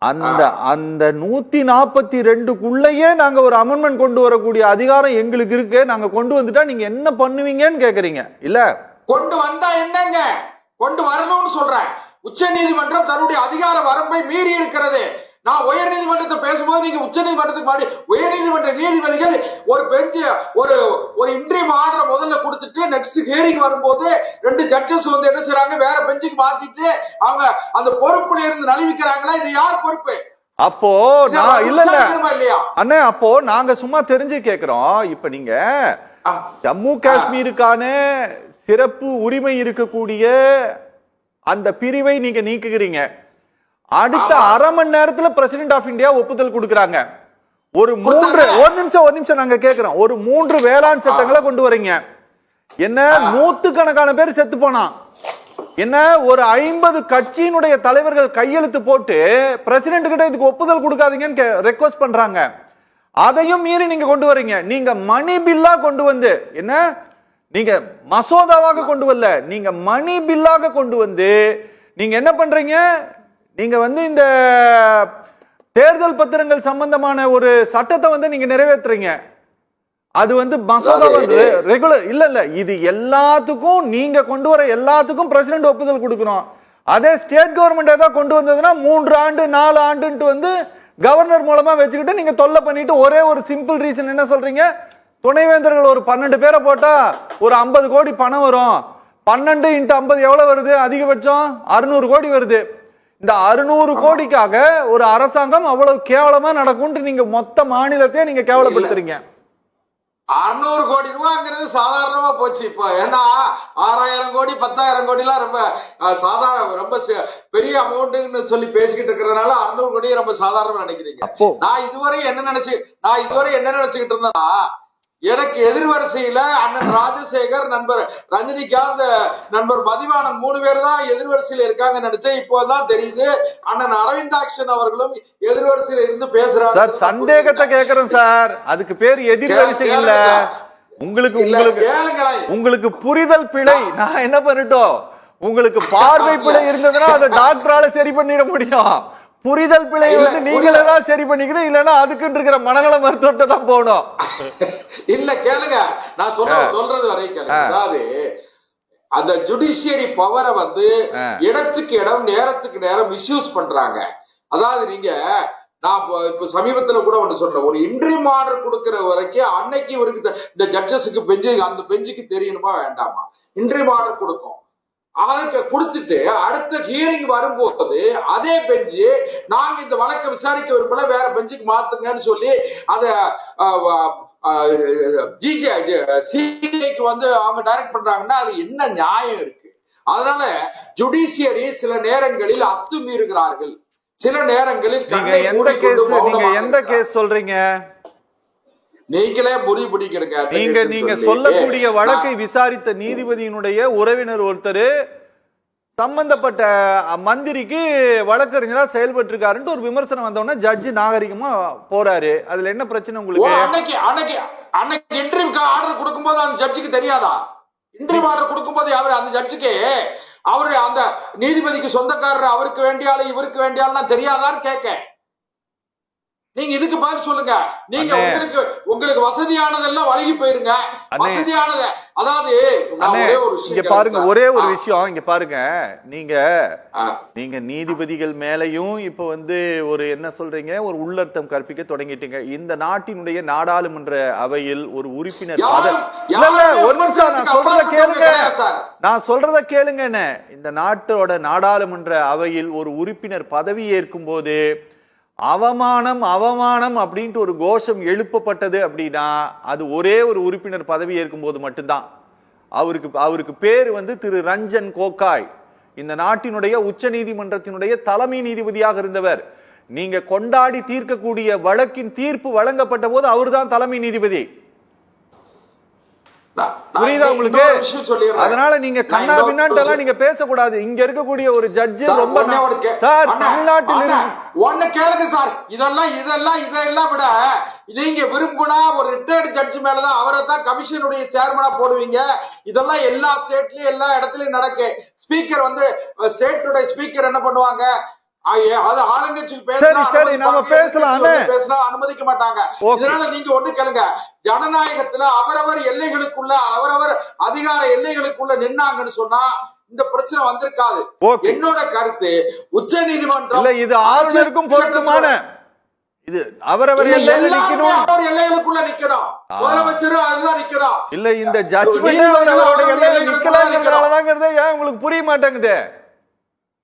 அந்த 142க்குள்ளேயே நாங்க ஒரு அமெண்ட்மெண்ட் கொண்டு வரக்கூடிய அதிகாரம் எங்களுக்கு இருக்கு, நாங்க கொண்டு வந்துட்டா நீங்க என்ன பண்ணுவீங்கன்னு கேக்குறீங்க. இல்ல கொண்டு வந்தா என்னங்க, கொண்டு வரணும்னு சொல்றேன். உச்ச நீதிமன்றம் தன்னுடைய அதிகார வரம்பை மீறி இருக்கிறது. நான் உயர் நீதிமன்றத்தை பேசும்போது நீங்க உச்ச நீதிமன்றத்துக்கு உயர் நீதிமன்ற நீதிபதிகள் ஒரு பெஞ்ச் ஒரு இன்ட்ரீம் ஆர்டர் முதல்ல கொடுத்துட்டு நெக்ஸ்ட் ஹியரிங் வரும்போது 2 ஜட்ஜஸ் என்ன செய்றாங்க, வேற பெஞ்சுக்கு மாத்திட்டு அவங்க அந்த பொறுப்புல இருந்து நழுவிக்கிறாங்களா? இது யார் பொறுப்பு? அப்போ நான் இல்லையா அண்ணே, அப்போ நாங்க சும்மா தெரிஞ்சு கேக்குறோம். இப்ப நீங்க ஜம்மு காஷ்மீருக்கான சிறப்பு உரிமை இருக்கக்கூடிய அந்த பிரிவை நீங்க நீக்குகிறீங்க. அடுத்த அரை மணி நேரத்துல பிரசிடென்ட் ஆஃப் இந்தியா ஒப்புதல் கொடுக்கறாங்க. ஒரு நிமிஷம் நாங்க கேக்குறோம். ஒரு 3 வேளாண் சட்டங்களை கொண்டு வரீங்க. என்ன 100கணக்கான பேர் செத்து போனா என்ன, ஒரு 50 கட்சியினுடைய தலைவர்கள் கையெழுத்து போட்டு பிரசிடென்ட் கிட்ட இதுக்கு ஒப்புதல் கொடுக்காதீங்கன்னு ரெக்வஸ்ட் பண்றாங்க. அதையும் மீறி நீங்க கொண்டு வரீங்க. நீங்க மணி பில்லா கொண்டு வந்து, என்ன நீங்க மசோதாவாக கொண்டு வரல, நீங்க மணி பில்லாக கொண்டு வந்து நீங்க என்ன பண்றீங்க, நீங்க இந்த தேர்தல் பத்திரங்கள் சம்பந்தமான ஒரு சட்டத்தை நீங்க நிறைவேற்றுறீங்க. அது மசோதா ரெகுலர் இல்ல இது எல்லாத்துக்கும் நீங்க கொண்டு வர எல்லாத்துக்கும் பிரசிடென்ட் ஒப்புதல் கொடுக்கணும். அதே ஸ்டேட் கவர்மெண்ட் ஏதாவது கொண்டு வந்ததுன்னா 3 ஆண்டு 4 ஆண்டுன்ட்டு கவர்னர் மூலமா வச்சுக்கிட்டு நீங்க தொல்லை பண்ணிட்டு, ஒரே ஒரு சிம்பிள் ரீசன் என்ன சொல்றீங்க, துணைவேந்தர்கள் ஒரு 12 பேரை போட்டா ஒரு 50 கோடி பணம் வரும். 12 × 50 எவ்வளவு வருது? அதிகபட்சம் 600 கோடி வருது. இந்த 600 கோடிக்காக ஒரு அரசாங்கம் அவ்வளவு கேவலமா நடக்கும் நீங்க மொத்த மாநிலத்தையே நீங்க கேவலப்படுத்துறீங்க. 600 கோடி ரூபாய்ங்கிறது சாதாரணமா போச்சு. இப்போ ஏன்னா 6000 கோடி 10,000 கோடி எல்லாம் ரொம்ப சாதாரண, ரொம்ப பெரிய அமௌண்ட்னு சொல்லி பேசிக்கிட்டு இருக்கிறதுனால 600 கோடி ரொம்ப சாதாரணமா நினைக்கிறீங்க. நான் இதுவரை என்ன நினைச்சுக்கிட்டு இருந்தேன்னா, எனக்கு எதிர்வரிசையில அண்ணன் ராஜசேகர், நண்பர் ரஜினிகாந்த், நண்பர் மதிவாணன் 3 பேர் தான் எதிர்வரிசையில இருக்காங்க நினைச்சேன். இப்போதான் தெரியுது அண்ணன் அரவிந்தாக்ஷன் அவர்களும் எதிர்வரிசையில இருந்து பேசுறாங்க. சார் சந்தேகத்தை கேக்குறோம் சார், அதுக்கு பேர் எதிர்வரிசை இல்ல. உங்களுக்கு புரிதல் பிழை. நான் என்ன பண்ணட்டும், உங்களுக்கு பார்வை பிழை இருந்ததுன்னா அதை டாக்டரால சரி பண்ணிட முடியும். புரிதல் பிழை நீங்களே தான் சரி பண்ணிக்கிறோம், இல்லன்னா அதுக்கு இருக்கிற மனநல மருத்துவத்தை தான் போகணும். இல்ல கேளுங்க, நான் சொல்றது வரை கேளுங்க. அதாவது அந்த ஜுடிஷியரி பவரை இடத்துக்கு இடம் நேரத்துக்கு நேரம் மிஸ்யூஸ் பண்றாங்க. அதாவது நீங்க நான் இப்ப சமீபத்துல கூட ஒண்ணு சொல்றேன், ஒரு இன்ட்ரீம் ஆர்டர் கொடுக்கிற வரைக்கும் அன்னைக்கு இவருக்கு இந்த ஜட்ஜஸுக்கு பெஞ்சு அந்த பெஞ்சுக்கு தெரியணுமா வேண்டாமா, இன்ட்ரீம் ஆர்டர் கொடுக்கும். அதுக்கு கொடுத்துட்டு அடுத்த ஹியரிங் வரும்போது அதே பெஞ்சு நாங்க இந்த வழக்கை விசாரிக்க விரும்பல, வேற பெஞ்சுக்கு மாத்துங்கன்னு சொல்லி அத சிஐக்கு அவங்க டைரக்ட் பண்றாங்கன்னா அது என்ன நியாயம் இருக்கு? அதனால ஜுடிஷியரி சில நேரங்களில் அத்துமீறுகிறார்கள், சில நேரங்களில் எந்த கேஸ் சொல்றீங்க? நீங்களே முடிவு பிடிக்கிறீங்க. நீங்க சொல்லக்கூடிய வழக்கை விசாரித்த நீதிபதியினுடைய உறவினர் ஒருத்தர் சம்பந்தப்பட்ட மந்திரிக்கு வழக்கறிஞரா செயல்பட்டு இருக்காருன்னு ஒரு விமர்சனம் வந்தோன்னா ஜட்ஜி நாகரிகமா போறாரு. அதுல என்ன பிரச்சனை உங்களுக்கு? அன்னைக்கு இன்டர்வியூ ஆர்டர் கொடுக்கும்போது அந்த ஜட்ஜுக்கு தெரியாதா? இன்டர்வியூ ஆர்டர் கொடுக்கும்போது அந்த ஜட்ஜுக்கு அவரு அந்த நீதிபதிக்கு சொந்தக்காரர், அவருக்கு வேண்டியாலும் இவருக்கு வேண்டியாலும் தெரியாதான்னு கேட்க. நீங்க இதுக்கு பதில் சொல்லுங்க. நீங்க உங்களுக்கு வசதியானதெல்லாம் வழங்கி போயிருங்க. வசதியானத அதாவது இங்க பாருங்க, ஒரே ஒரு விஷயம் இங்க பாருங்க. நீங்க நீதிபதிகள் மேலையும் இப்ப வந்து ஒரு என்ன சொல்றீங்க, ஒரு உள்ளர்த்தம் கற்பிக்க தொடங்கிட்டீங்க. இந்த நாட்டினுடைய நாடாளுமன்ற அவையில் ஒரு உறுப்பினர் நான் சொல்றத கேளுங்க. இந்த நாட்டோட நாடாளுமன்ற அவையில் ஒரு உறுப்பினர் பதவி ஏற்கும் போது அவமானம் அவமானம் அப்படின்ட்டு ஒரு கோஷம் எழுப்பப்பட்டது அப்படின்னா அது ஒரே ஒரு உறுப்பினர் பதவி ஏற்கும் போது மட்டும்தான். அவருக்கு பேர் வந்து திரு ரஞ்சன் கோகாய். இந்த நாட்டினுடைய உச்ச நீதிமன்றத்தினுடைய தலைமை நீதிபதியாக இருந்தவர். நீங்க கொண்டாடி தீர்க்கக்கூடிய வழக்கின் தீர்ப்பு வழங்கப்பட்ட போது அவர்தான் தலைமை நீதிபதி. புரியுதா உங்களுக்கு? அதனால நீங்க கண்ணா பின்னாண்டெல்லாம் நீங்க பேசக்கூடாது. இங்க இருக்கக்கூடிய ஒரு ஜட்ஜ் ரொம்ப சார் தமிழ்நாட்டில் ஒண்ணு கேளுங்க சார். இதெல்லாம் விட நீங்க விரும்புனா ஒரு ரிட்டையர்டு ஜட்ஜ் மேலதான் அவரை தான் கமிஷனுடைய சேர்மனா போடுவீங்க. இதெல்லாம் எல்லா ஸ்டேட்லயும் எல்லா இடத்துலயும் நடக்கு. ஸ்பீக்கர் வந்து ஸ்டேட்டுடைய ஸ்பீக்கர் என்ன பண்ணுவாங்க, அது ஆளுங்கட்சிக்கு பேசினா அனுமதிக்க மாட்டாங்க. இதனால நீங்க ஒண்ணு கேளுங்க, ஜனநாயகத்துல அவரவர் எல்லைகளுக்குள்ள அவரவர் அதிகார எல்லைகளுக்குள்ள நின்னாங்கன்னு சொன்னா இந்த பிரச்சனை வந்திருக்காது. என்னோட கருத்து உச்ச நீதிமன்றம் இது ஆளுநருக்கும் பொருத்தமான இது அவரவர் எல்லைகளுக்குள்ள நிக்கணும். முதலமைச்சரும் அதுதான் நிக்கணும். இல்ல இந்த ஜட்ஜ்மெண்ட் அவரோட எல்லையில நிக்கலாம்ங்கறதாங்கிறதே ஏன் உங்களுக்கு புரிய மாட்டேங்குது?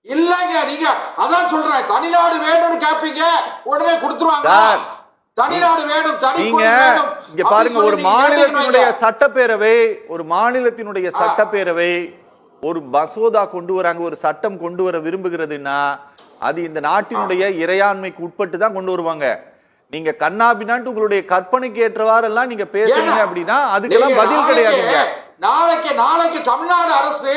இல்லங்க, நீங்க அதான் சொல்றேன், தனிநாடு வேணும்னு கேப்பீங்க, உடனே கொடுத்துருவாங்க. தனிநாடு வேணும், நீங்க இங்க பாருங்க, ஒரு மாநிலத்தினுடைய சட்டப்பேரவை ஒரு மசோதா கொண்டு வராங்க, ஒரு சட்டம் கொண்டு வர விரும்புகிறதுன்னா அது இந்த நாட்டினுடைய இறையாண்மைக்கு உட்பட்டு தான் கொண்டு வருவாங்க. நீங்க கண்ணாபின்னாட்டு உங்களுடைய கற்பனைக்கு ஏற்றவாறு எல்லாம் நீங்க பேசுறீங்க அப்படின்னா அதுக்கெல்லாம் பதில் கிடையாதுங்க. நாளைக்கு தமிழ்நாடு அரசு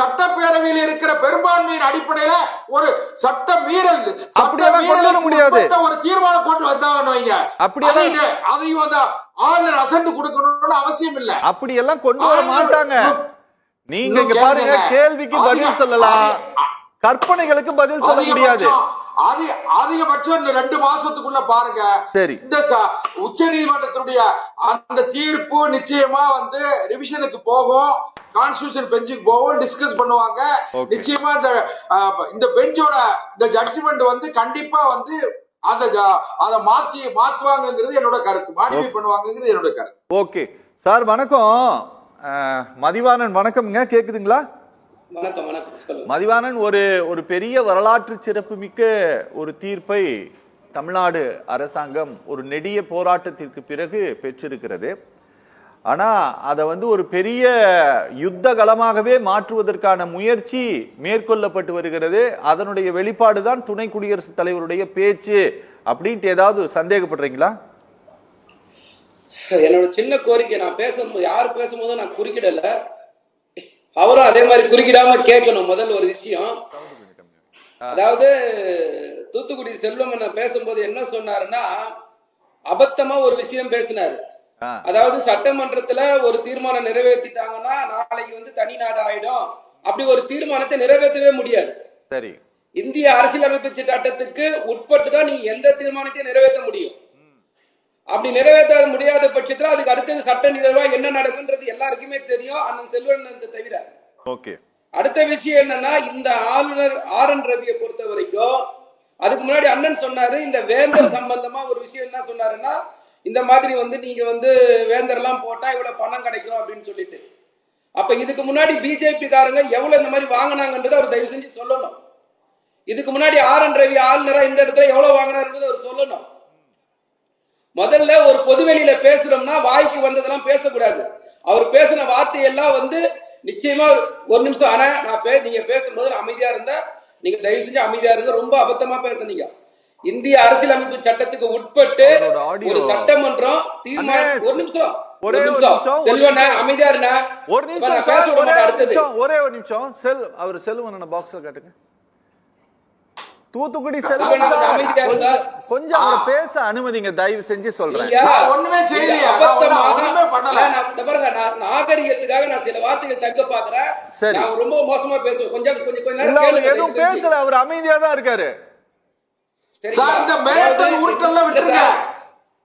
சட்டப்பேரவையில் இருக்கிற பெரும்பான்மையின் அடிப்படையில ஒரு சட்ட மீறல் முடியாது ஒரு தீர்மானம் கொண்டு வந்தாங்கன்னு வைங்க, அதையும் அந்த ஆளுநர் அசெண்ட் கொடுக்கணும்னு அவசியம் இல்ல. அப்படி எல்லாம் கொண்டு வர மாட்டாங்க. நீங்க இங்க பாருங்க, கேள்விக்கு பதில் சொல்லலாம், கற்பனைகளுக்கு பதில் சொல்ல முடியாது. அதிகபட்சம் 2 மாசத்துக்குள்ள பாருங்க. சரி, இந்த உச்ச நீதிமன்றத்துடைய அந்த தீர்ப்பு நிச்சயமா வந்து ரிவிஷனுக்கு போகும், கான்ஸ்டிடியூஷன் பெஞ்சுக்கு போகும், டிஸ்கஸ் பண்ணுவாங்க. நிச்சயமா இந்த பெஞ்சோட இந்த ஜட்ஜ்மெண்ட் வந்து கண்டிப்பா வந்து அத மாத்துவாங்கிறது என்னோட கருத்து, மாடிஃபை பண்ணுவாங்கிறது என்னோட கருத்து. ஓகே சார், வணக்கம். மதிவாணன் வணக்கம்ங்க, கேக்குதுங்களா? மதிவாணன், ஒரு பெரிய வரலாற்று சிறப்புமிக்க ஒரு தீர்ப்பை தமிழ்நாடு அரசாங்கம் ஒரு நெடிய போராட்டத்திற்கு பிறகு பெற்றிருக்கிறது. ஆனா அதை வந்து ஒரு பெரிய யுத்த களமாகவே மாற்றுவதற்கான முயற்சி மேற்கொள்ளப்பட்டு வருகிறது. அதனுடைய வெளிப்பாடுதான் துணை குடியரசுத் தலைவருடைய பேச்சு அப்படின்ட்டு ஏதாவது சந்தேகப்படுறீங்களா? என்னோட சின்ன கோரிக்கை, நான் யார் பேசும்போது நான் குறுக்கிடல, அவரும் அதே மாதிரி குறுக்கிடாம கேட்கணும். முதல் ஒரு விஷயம், அதாவது தூத்துக்குடி செல்வம் என்ன பேசும்போது என்ன சொன்னாருன்னா, அபத்தமா ஒரு விஷயம் பேசினாரு. அதாவது சட்டமன்றத்துல ஒரு தீர்மானம் நிறைவேற்றிட்டாங்கன்னா நாளைக்கு வந்து தனி நாடு ஆயிடும், அப்படி ஒரு தீர்மானத்தை நிறைவேற்றவே முடியாது. சரி, இந்திய அரசியலமைப்பு சட்டத்துக்கு உட்பட்டு தான் நீங்க எந்த தீர்மானத்தையும் நிறைவேற்ற முடியும். அப்படி நிறைவேற்ற முடியாத பட்சத்துல அதுக்கு அடுத்தது சட்ட நிகழ்வா என்ன நடக்குன்றது எல்லாருக்குமே தெரியும், அண்ணன் செல்வன் தவிர. ஓகே, அடுத்த விஷயம் என்னன்னா, இந்த ஆளுநர் RN ரவியை பொறுத்த வரைக்கும் அதுக்கு முன்னாடி அண்ணன் சொன்னாரு, இந்த வேந்தர் சம்பந்தமா ஒரு விஷயம் என்ன சொன்னாருன்னா, இந்த மாதிரி வந்து நீங்க வந்து வேந்தர் எல்லாம் போட்டா இவ்வளவு பணம் கிடைக்கும் அப்படின்னு சொல்லிட்டு. அப்ப இதுக்கு முன்னாடி பிஜேபி காரங்க எவ்வளவு இந்த மாதிரி வாங்கினாங்கன்றது அவர் தயவு செஞ்சு சொல்லணும். இதுக்கு முன்னாடி RN ரவி ஆளுநரா இந்த இடத்துல எவ்வளவு வாங்கினாருன்றது அவர் சொல்லணும். முதல்ல ஒரு பொதுவெளியில பேசுறோம்னா வாய்க்கு வந்ததெல்லாம் பேசக்கூடாது. அவர் பேசின வார்த்தையெல்லாம் வந்து நிச்சயமா ஒரு நிமிஷம், ஆனா நீங்க பேசும்போது நான் அமைதியா இருந்தா நீங்க தயவு செஞ்சு அமைதியா இருங்க. ரொம்ப அபத்தமா பேசுனீங்க. இந்திய அரசியலமைப்பு சட்டத்துக்கு உட்பட்டு ஒரு சட்டமன்றம் தீர்மானம். ஒரு நிமிஷம் செல்வன அமைதியா இருந்தா ஒரு நிமிஷம் பேச விட மாட்டேன். அடுத்தது ஒரே ஒரு நிமிஷம் அவர் செல்வன் பாக்ஸ்ல காட்டுங்க. தூத்துக்குடி செல்வன் கொஞ்சம் அவரை பேச அனுமதிங்க தயவு செஞ்சு சொல்றேன். நாகரிகத்துக்காக நான் சில வார்த்தைகள் தக்க பாக்குறேன். சரி, ரொம்ப மோசமா பேசுவேன். கொஞ்சம் எதுவும் பேசல, அவர் அமைதியா தான் இருக்காரு. சார் இந்த மிரட்டல் உருட்டல்ல விட்டுருங்க.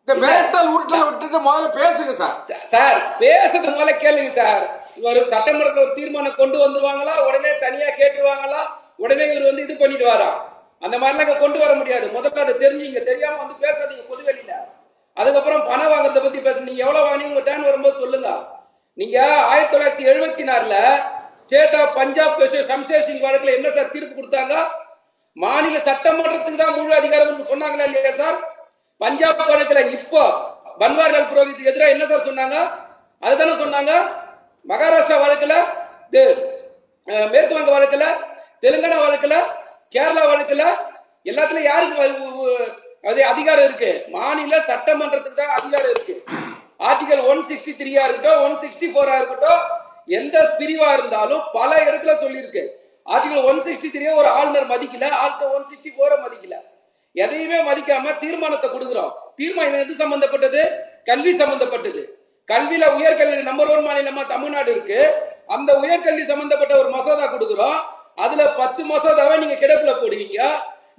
இந்த மிரட்டல் உருட்டல விட்டுட்டு முதல்ல பேசுங்க சார். சார் பேசுறது முதல்ல கேளுங்க சார். ஒரு சட்டமன்றத்தில் ஒரு தீர்மானம் கொண்டு வந்துருவாங்களா, உடனே தனியா கேட்டுருவாங்களா, உடனே இவர் வந்து இது பண்ணிட்டு வாரா? அந்த மாதிரிலாம் கொண்டு வர முடியாது. முதல்ல அதை தெரிஞ்சுங்க. தெரியாம வந்து பேசாதீங்க பொதுவெளியில. அதுக்கப்புறம் பணம் வாங்குறத பத்தி பேச நீங்க எவ்வளவு வாங்கி உங்க டேன் வரும்போது சொல்லுங்க. நீங்க 1974 ஸ்டேட் ஆஃப் பஞ்சாப் ஷம்ஷேர் சிங் வழக்குல என்ன சார் தீர்ப்பு கொடுத்தாங்க? மாநில சட்டமன்றத்துக்கு தான் முழு அதிகாரம் சொன்னாங்களா இல்லையா சார்? பஞ்சாப் வழக்குல இப்போ பன்வாரிலால் புரோஹித் எதிராக என்ன சார் சொன்னாங்க? அதுதானே சொன்னாங்க. மகாராஷ்டிரா வழக்குல, மேற்கு வங்க வழக்குல, தெலுங்கானா வழக்குல, கேரளா வழக்குல எல்லாத்துலயும் யாருக்கு அதிகாரம் இருக்கு? மாநில சட்டமன்றத்துக்கு தான் அதிகாரம் இருக்கு. ஆர்டிகல் 163 இருக்கட்டும், 164 இருக்கட்டும், எந்த பிரிவா இருந்தாலும் பல இடத்துல சொல்லி இருக்கு. ஆர்டிகல் 163 ஒரு ஆளுநர் மதிக்கல, ஆர்டிகல் 164 மதிக்கல. எதையுமே மதிக்காம தீர்மானத்தை கொடுக்கிறோம். தீர்மானம் எது சம்பந்தப்பட்டது? கல்வி சம்பந்தப்பட்டது. கல்வியில உயர்கல்வி நம்பர் 1 மாநிலமா தமிழ்நாடு இருக்கு. அந்த உயர்கல்வி சம்பந்தப்பட்ட ஒரு மசோதா கொடுக்கிறோம். அதுல 10 மசோதாவை நீங்க கிடப்புல போடுவீங்க.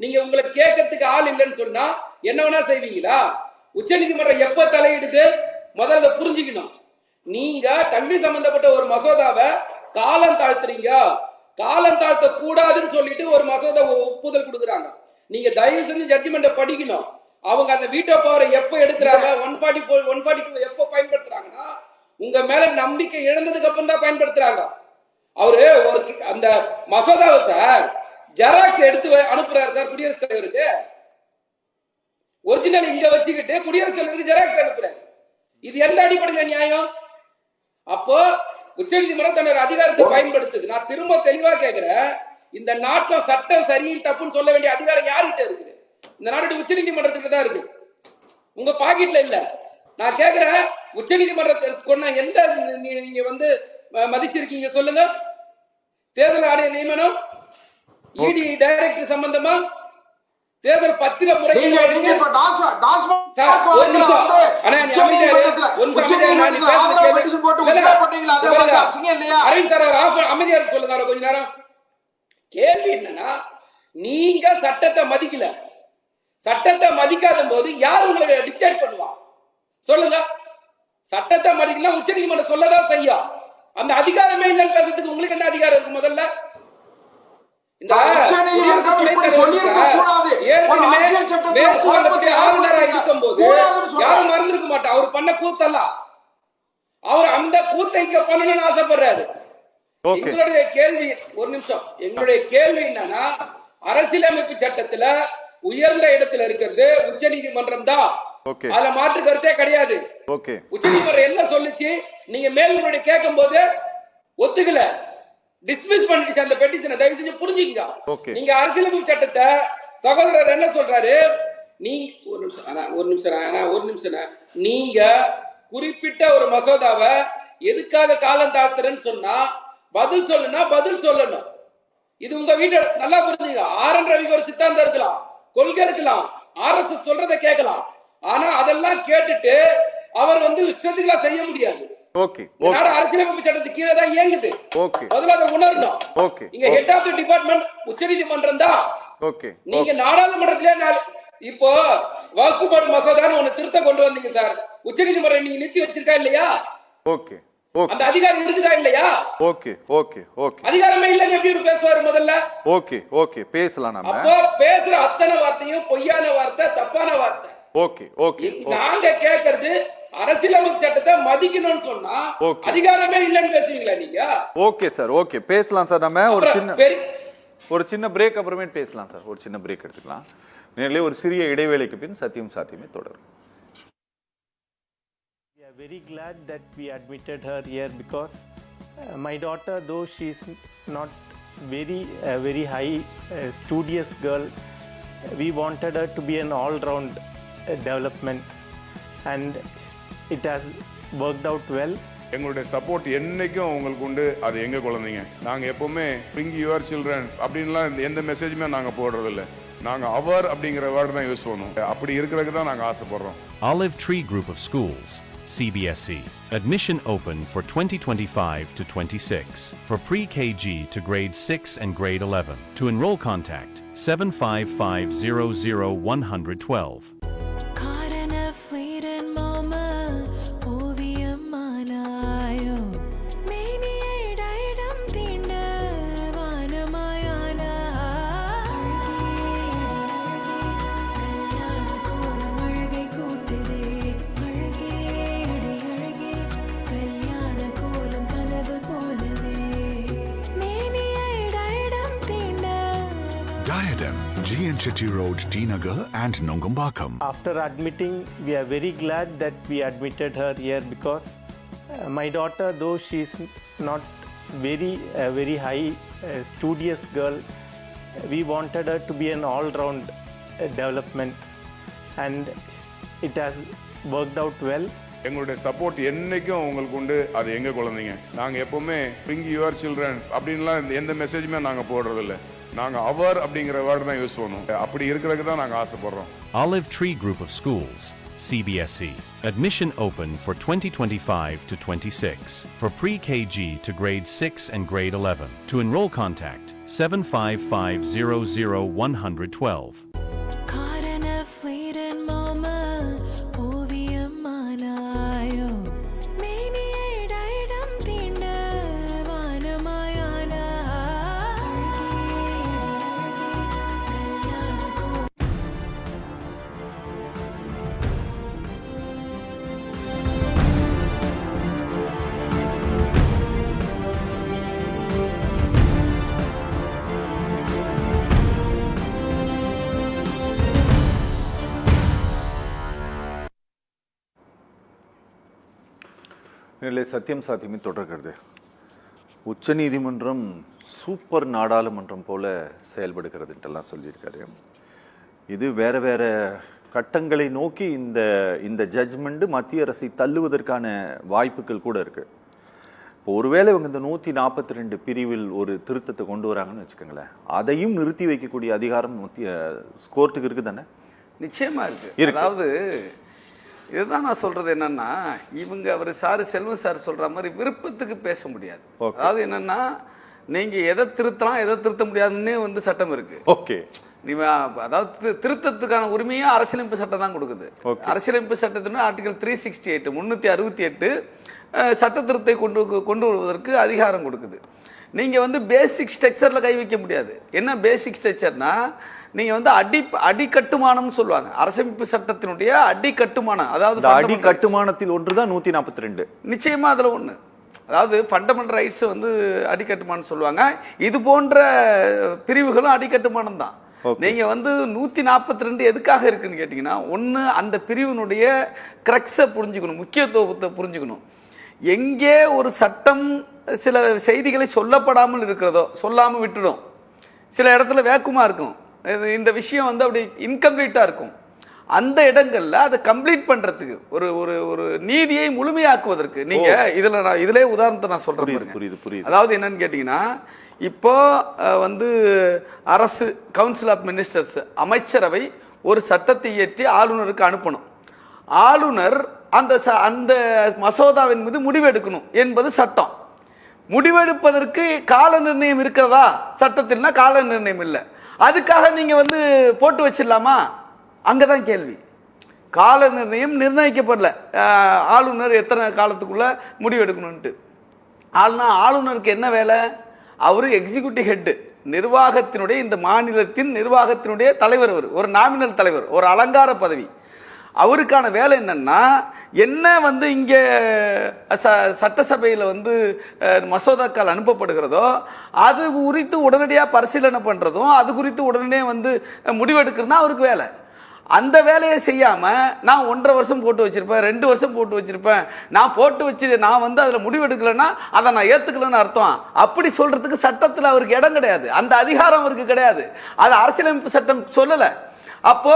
நீங்க உங்களை கேட்கறதுக்கு ஆள் இல்லைன்னு சொன்னா என்ன வேணா செய்வீங்களா? உச்சநீதிமன்றம் எப்ப தலையிடுது? முதல்ல அதை புரிஞ்சுக்கணும். நீங்க கல்வி சம்பந்தப்பட்ட ஒரு மசோதாவை காலம் தாழ்த்துறீங்க. காலம் தாழ்த்த கூடாதுன்னு சொல்லிட்டு ஒரு மசோதா ஒப்புதல் கொடுக்குறாங்க. நீங்க தயவு செஞ்சு ஜட்ஜ்மெண்ட்டை படிக்கணும். அவங்க அந்த வீட்டோ பவரை எப்ப எடுக்கிறாங்க, 144 142 எப்ப பயன்படுத்துறாங்கன்னா உங்க மேல நம்பிக்கை இழந்ததுக்கு அப்புறம் தான் பயன்படுத்துறாங்க. அவரு ஒரு அந்த மசோதாவை சார் ஜெராக்ஸ் எடுத்து அனுப்புறாரு சார் குடியரசுத் தலைவருக்கு. ஒரிஜினல் இங்க வச்சுக்கிட்டு குடியரசுத் தலைவருக்கு ஜெராக்ஸ் அனுப்புறாரு. இது எந்த அடிப்படையில் நியாயம்? அப்போ உச்சநீதிமன்றம் தன்னோட அதிகாரத்தை பயன்படுத்துது. நான் திரும்ப தெளிவா கேட்கிறேன், இந்த நாட்டுல சட்டம் சரியும் தப்புன்னு சொல்ல வேண்டிய அதிகாரம் யாருகிட்ட இருக்குது? இந்த நாட்டு உச்சநீதிமன்றத்துக்கு தான் இருக்கு, உங்க பாக்கெட்ல இல்ல. நான் கேட்கிறேன், உச்சநீதிமன்றத்தை எந்த நீங்க வந்து மதிச்சிருக்கீங்க சொல்லுங்க? தேர்தல் ஆணைய நியமனம், இடி டைரக்டர் சம்பந்தமா, தேர்தல் பத்திர முறை. அரவிந்த் சார் அமைதியா சொல்லுங்க கொஞ்ச நேரம். கேள்வி என்னன்னா, நீங்க சட்டத்தை மதிக்கல. சட்டத்தை மதிக்காத போது யார் உங்களை டிக்டேட் பண்ணுவா சொல்லுங்க? சட்டத்தை மதிக்கலாம் உச்சநீதிமன்றம் சொல்லதான் செய்யும். அந்த அதிகாரமே இல்லைன்னு பேசுறதுக்கு உங்களுக்கு என்ன அதிகாரம் இருக்கு? முதல்ல இந்த ஆளுநராக இருக்கும் போது யாரும் மறந்துருக்க மாட்டா அவர் பண்ண கூத்தெல்லாம். அவர் அந்த கூத்தை இங்க பண்ணணும்னு ஆசைப்படுறாரு. எங்களுடைய கேள்வி, ஒரு நிமிஷம், எங்களுடைய கேள்வி என்னன்னா, அரசியலமைப்பு சட்டத்துல உயர்ந்த இடத்துல இருக்கிறது உச்ச நீதிமன்றம் தான். அதுல மாற்று கருத்தே கிடையாது. உச்சநீதிமன்றம் என்ன சொல்லுச்சு? நீங்க மேல்முறையீடு கேட்கும் போது ஒத்துக்கல, டிஸ்மிஸ் பண்ணிடுச்சு அந்த பெட்டிஷனை. தயவு செஞ்சு புரிஞ்சுங்க. நீங்க அரசியலமைப்பு சட்டத்தை சகோதரர் என்ன சொல்றாரு? நீ ஒரு நிமிஷம் நீங்க குறிப்பிட்ட ஒரு மசோதாவை எதுக்காக காலம் தாழ்த்துறன்னு சொன்னா பதில் சொல்லணும். இது உங்க வீட்டு நல்லா புரிஞ்சுங்க. ஆர்.என். ரவிக்கு ஒரு சித்தாந்தம் இருக்கலாம், கொள்கை இருக்கலாம், RSS சொல்றதை கேட்கலாம். ஆனா அதெல்லாம் கேட்டுட்டு அவர் வந்து இஷ்டத்துக்குலாம் செய்ய முடியாது. அரசியலமைப்பு சட்டத்துக்கு கீழே தான் இயங்குது. முதல்ல அதை உணரணும். நீங்க ஹெட் ஆஃப் தி டிபார்ட்மெண்ட் உச்சநீதிமன்றம் தான். நீங்க நாடாளுமன்றத்திலே இப்போ வக்ஃப் போர்டு மசோதான்னு ஒண்ணு திருத்த கொண்டு வந்தீங்க சார். உச்சநீதிமன்றம் நீங்க நிறுத்தி வச்சிருக்கா இல்லையா? அந்த அதிகாரம் இருக்குதா இல்லையா? அதிகாரமே இல்லன்னு எப்படி பேசுவாரு? முதல்ல பேசலாம். அப்போ பேசுற அத்தனை வார்த்தையும் பொய்யான வார்த்தை, தப்பான வார்த்தை. நாங்க கேட்கறது அரசியலமைப்பு சட்டத்தை மதிக்கணும்னு சொன்னா அதிகாரமே இல்லன்னு பேசுவீங்களா நீங்க? ஓகே சார், ஓகே பேசலாம் சார். நம்ம ஒரு சின்ன பிரேக் அப்புறமே பேசலாம் சார். ஒரு சின்ன பிரேக் எடுத்துக்கலாம். நேரிலே ஒரு சிறிய இடைவேளைக்கு பின் சத்தியம் சாத்தியமே தொடரும். We are very glad that we admitted her here because my daughter, though she is not very high studious girl, we wanted her to be an all-round development and it has worked out well. எங்களுடைய support என்னைக்கும் உங்களுக்கு உண்டு. அது எங்க குழந்தைங்க. நாங்க எப்பவுமே bring your children அப்படின்லாம் எந்த மெசேஜுமே நாங்க போடுறதில்ல. நாங்க அவர் அப்படிங்கிற வேர்டு தான் யூஸ் பண்ணுவோம். அப்படி இருக்கிறதுக்கு தான் நாங்க ஆசைப்படுறோம். Olive Tree Group of Schools, CBSE. Admission open for 2025 to 26 for pre-KG to grade 6 and grade 11. To enroll, contact 755000112. Diadem, GN Chetty Road, T Nagar and Nongambakkam. After admitting, we are very glad that we admitted her here because my daughter, though she's not very high studious girl, we wanted her to be an all-round development, and it has worked out well. எங்களுடைய support என்னைக்கும் உங்களுக்கு உண்டு. அது எங்க குழந்தைங்க. நாங்கள் எப்பவுமே bring your children அப்படின்லாம் எந்த மெசேஜுமே நாங்கள் போடுறதில்ல. நாங்கள் அவர் அப்படிங்கிற வேர்டு தான் யூஸ் பண்ணுவோம். அப்படி இருக்கிறதுக்கு தான் நாங்கள் ஆசைப்படுறோம். Olive Tree Group of Schools, CBSE. Admission open for 2025 to 26 for pre-KG to grade 6 and grade 11. To enroll, contact 755000112. சத்தியம் சாத்தியமே தொடர்கிறது. உச்சநீதிமன்றம் சூப்பர் நாடாளுமன்றம் போல செயல்படுகிறதுட்டெல்லாம் சொல்லியிருக்காரு. இது வேற வேற கட்டங்களை நோக்கி இந்த ஜட்ஜ்மெண்ட் மத்திய அரசை தள்ளுவதற்கான வாய்ப்புகள் கூட இருக்கு. இப்போ ஒருவேளை இவங்க இந்த 142 பிரிவில் ஒரு திருத்தத்தை கொண்டு வராங்கன்னு வச்சுக்கோங்களேன், அதையும் நிறுத்தி வைக்கக்கூடிய அதிகாரம் மத்திய கோர்ட்டுக்கு இருக்கு தானே? நிச்சயமா இருக்கு. அதாவது இதுதான் நான் சொல்றது என்னன்னா, இவங்க அவர் செல்வம் சார் சொல்ற மாதிரி விருப்பத்துக்கு பேச முடியாது. அதாவது என்னன்னா, நீங்க எதை திருத்தலாம் எதை திருத்த முடியாதுன்னே வந்து சட்டம் இருக்கு. ஓகே, அதாவது திருத்தத்துக்கான உரிமையும் அரசியலமைப்பு சட்டம் தான் கொடுக்குது. அரசியலமைப்பு சட்டத்தின் ஆர்டிகல் 368 368 சட்ட திருத்தத்தை கொண்டு வருவதற்கு அதிகாரம் கொடுக்குது. நீங்க வந்து பேசிக் ஸ்ட்ரக்சர்ல கை வைக்க முடியாது. என்ன பேசிக் ஸ்ட்ரக்சர்னா, நீங்க வந்து அடிக்கட்டுமானம் சொல்லுவாங்க. அரசமைப்பு சட்டத்தினுடைய அடிக்கட்டுமானம், அதாவது அடிக்கட்டுமானத்தில் ஒன்றுதான் 142. நிச்சயமா அதுல ஒண்ணு. அதாவது ஃபண்டமெண்டல் ரைட்ஸ் வந்து அடிக்கட்டுமானம் சொல்லுவாங்க. இது போன்ற பிரிவுகளும் அடிக்கட்டுமானம் தான். நீங்க வந்து 142 எதுக்காக இருக்குன்னு கேட்டீங்கன்னா, ஒண்ணு அந்த பிரிவினுடைய கிரக்ஸை புரிஞ்சுக்கணும், முக்கியத்துவத்தை புரிஞ்சுக்கணும். எங்கே ஒரு சட்டம் சில செய்திகளை சொல்லப்படாமல் இருக்கிறதோ, சொல்லாமல் விட்டுடும், சில இடத்துல வேக்குமா இருக்கும், இந்த விஷயம் வந்து அப்படி இன்கம்ப்ளீட்டா இருக்கும், அந்த இடங்கள்ல அதை கம்ப்ளீட் பண்றதுக்கு ஒரு ஒரு நீதியை முழுமையாக்குவதற்கு நீங்க இதுல உதாரணத்தை நான் சொல்றேன். அதாவது என்னன்னு கேட்டீங்கன்னா, இப்போ வந்து அரசு கவுன்சில் ஆஃப் மினிஸ்டர்ஸ் அமைச்சரவை ஒரு சட்டத்தை இயற்றி ஆளுநருக்கு அனுப்பணும். ஆளுநர் அந்த மசோதாவின் மீது முடிவெடுக்கணும் என்பது சட்டம். முடிவெடுப்பதற்கு கால நிர்ணயம் இருக்கிறதா? சட்டத்தில்னா கால நிர்ணயம் இல்லை. அதுக்காக நீங்க வந்து போட்டு வச்சிடலாமா? அங்கதான் கேள்வி. கால நிர்ணயம் நிர்ணயிக்கப்படல, ஆளுநர் எத்தனை காலத்துக்குள்ள முடிவெடுக்கணும்ட்டு. ஆளுநருக்கு என்ன வேலை? அவரு எக்ஸிக்யூட்டிவ் ஹெட், நிர்வாகத்தினுடைய, இந்த மாநிலத்தின் நிர்வாகத்தினுடைய தலைவர். அவர் ஒரு நாமினல் தலைவர், ஒரு அலங்கார பதவி. அவருக்கான வேலை என்னன்னா, என்ன வந்து இங்க சட்டசபையில் வந்து மசோதாக்கள் அனுப்பப்படுகிறதோ அது குறித்து உடனடியாக பரிசீலனை பண்றதும், அது குறித்து உடனே வந்து முடிவெடுக்கிறது தான் அவருக்கு வேலை. அந்த வேலையை செய்யாம நான் 1.5 வருஷம் போட்டு வச்சிருப்பேன், 2 வருஷம் போட்டு வச்சிருப்பேன், நான் வந்து அதுல முடிவெடுக்கலன்னா அதை நான் ஏத்துக்கலன்னு அர்த்தம். அப்படி சொல்றதுக்கு சட்டத்தில் அவருக்கு இடம் கிடையாது, அந்த அதிகாரம் அவருக்கு கிடையாது. அது அரசியலமைப்பு சட்டம் சொல்லல. அப்போ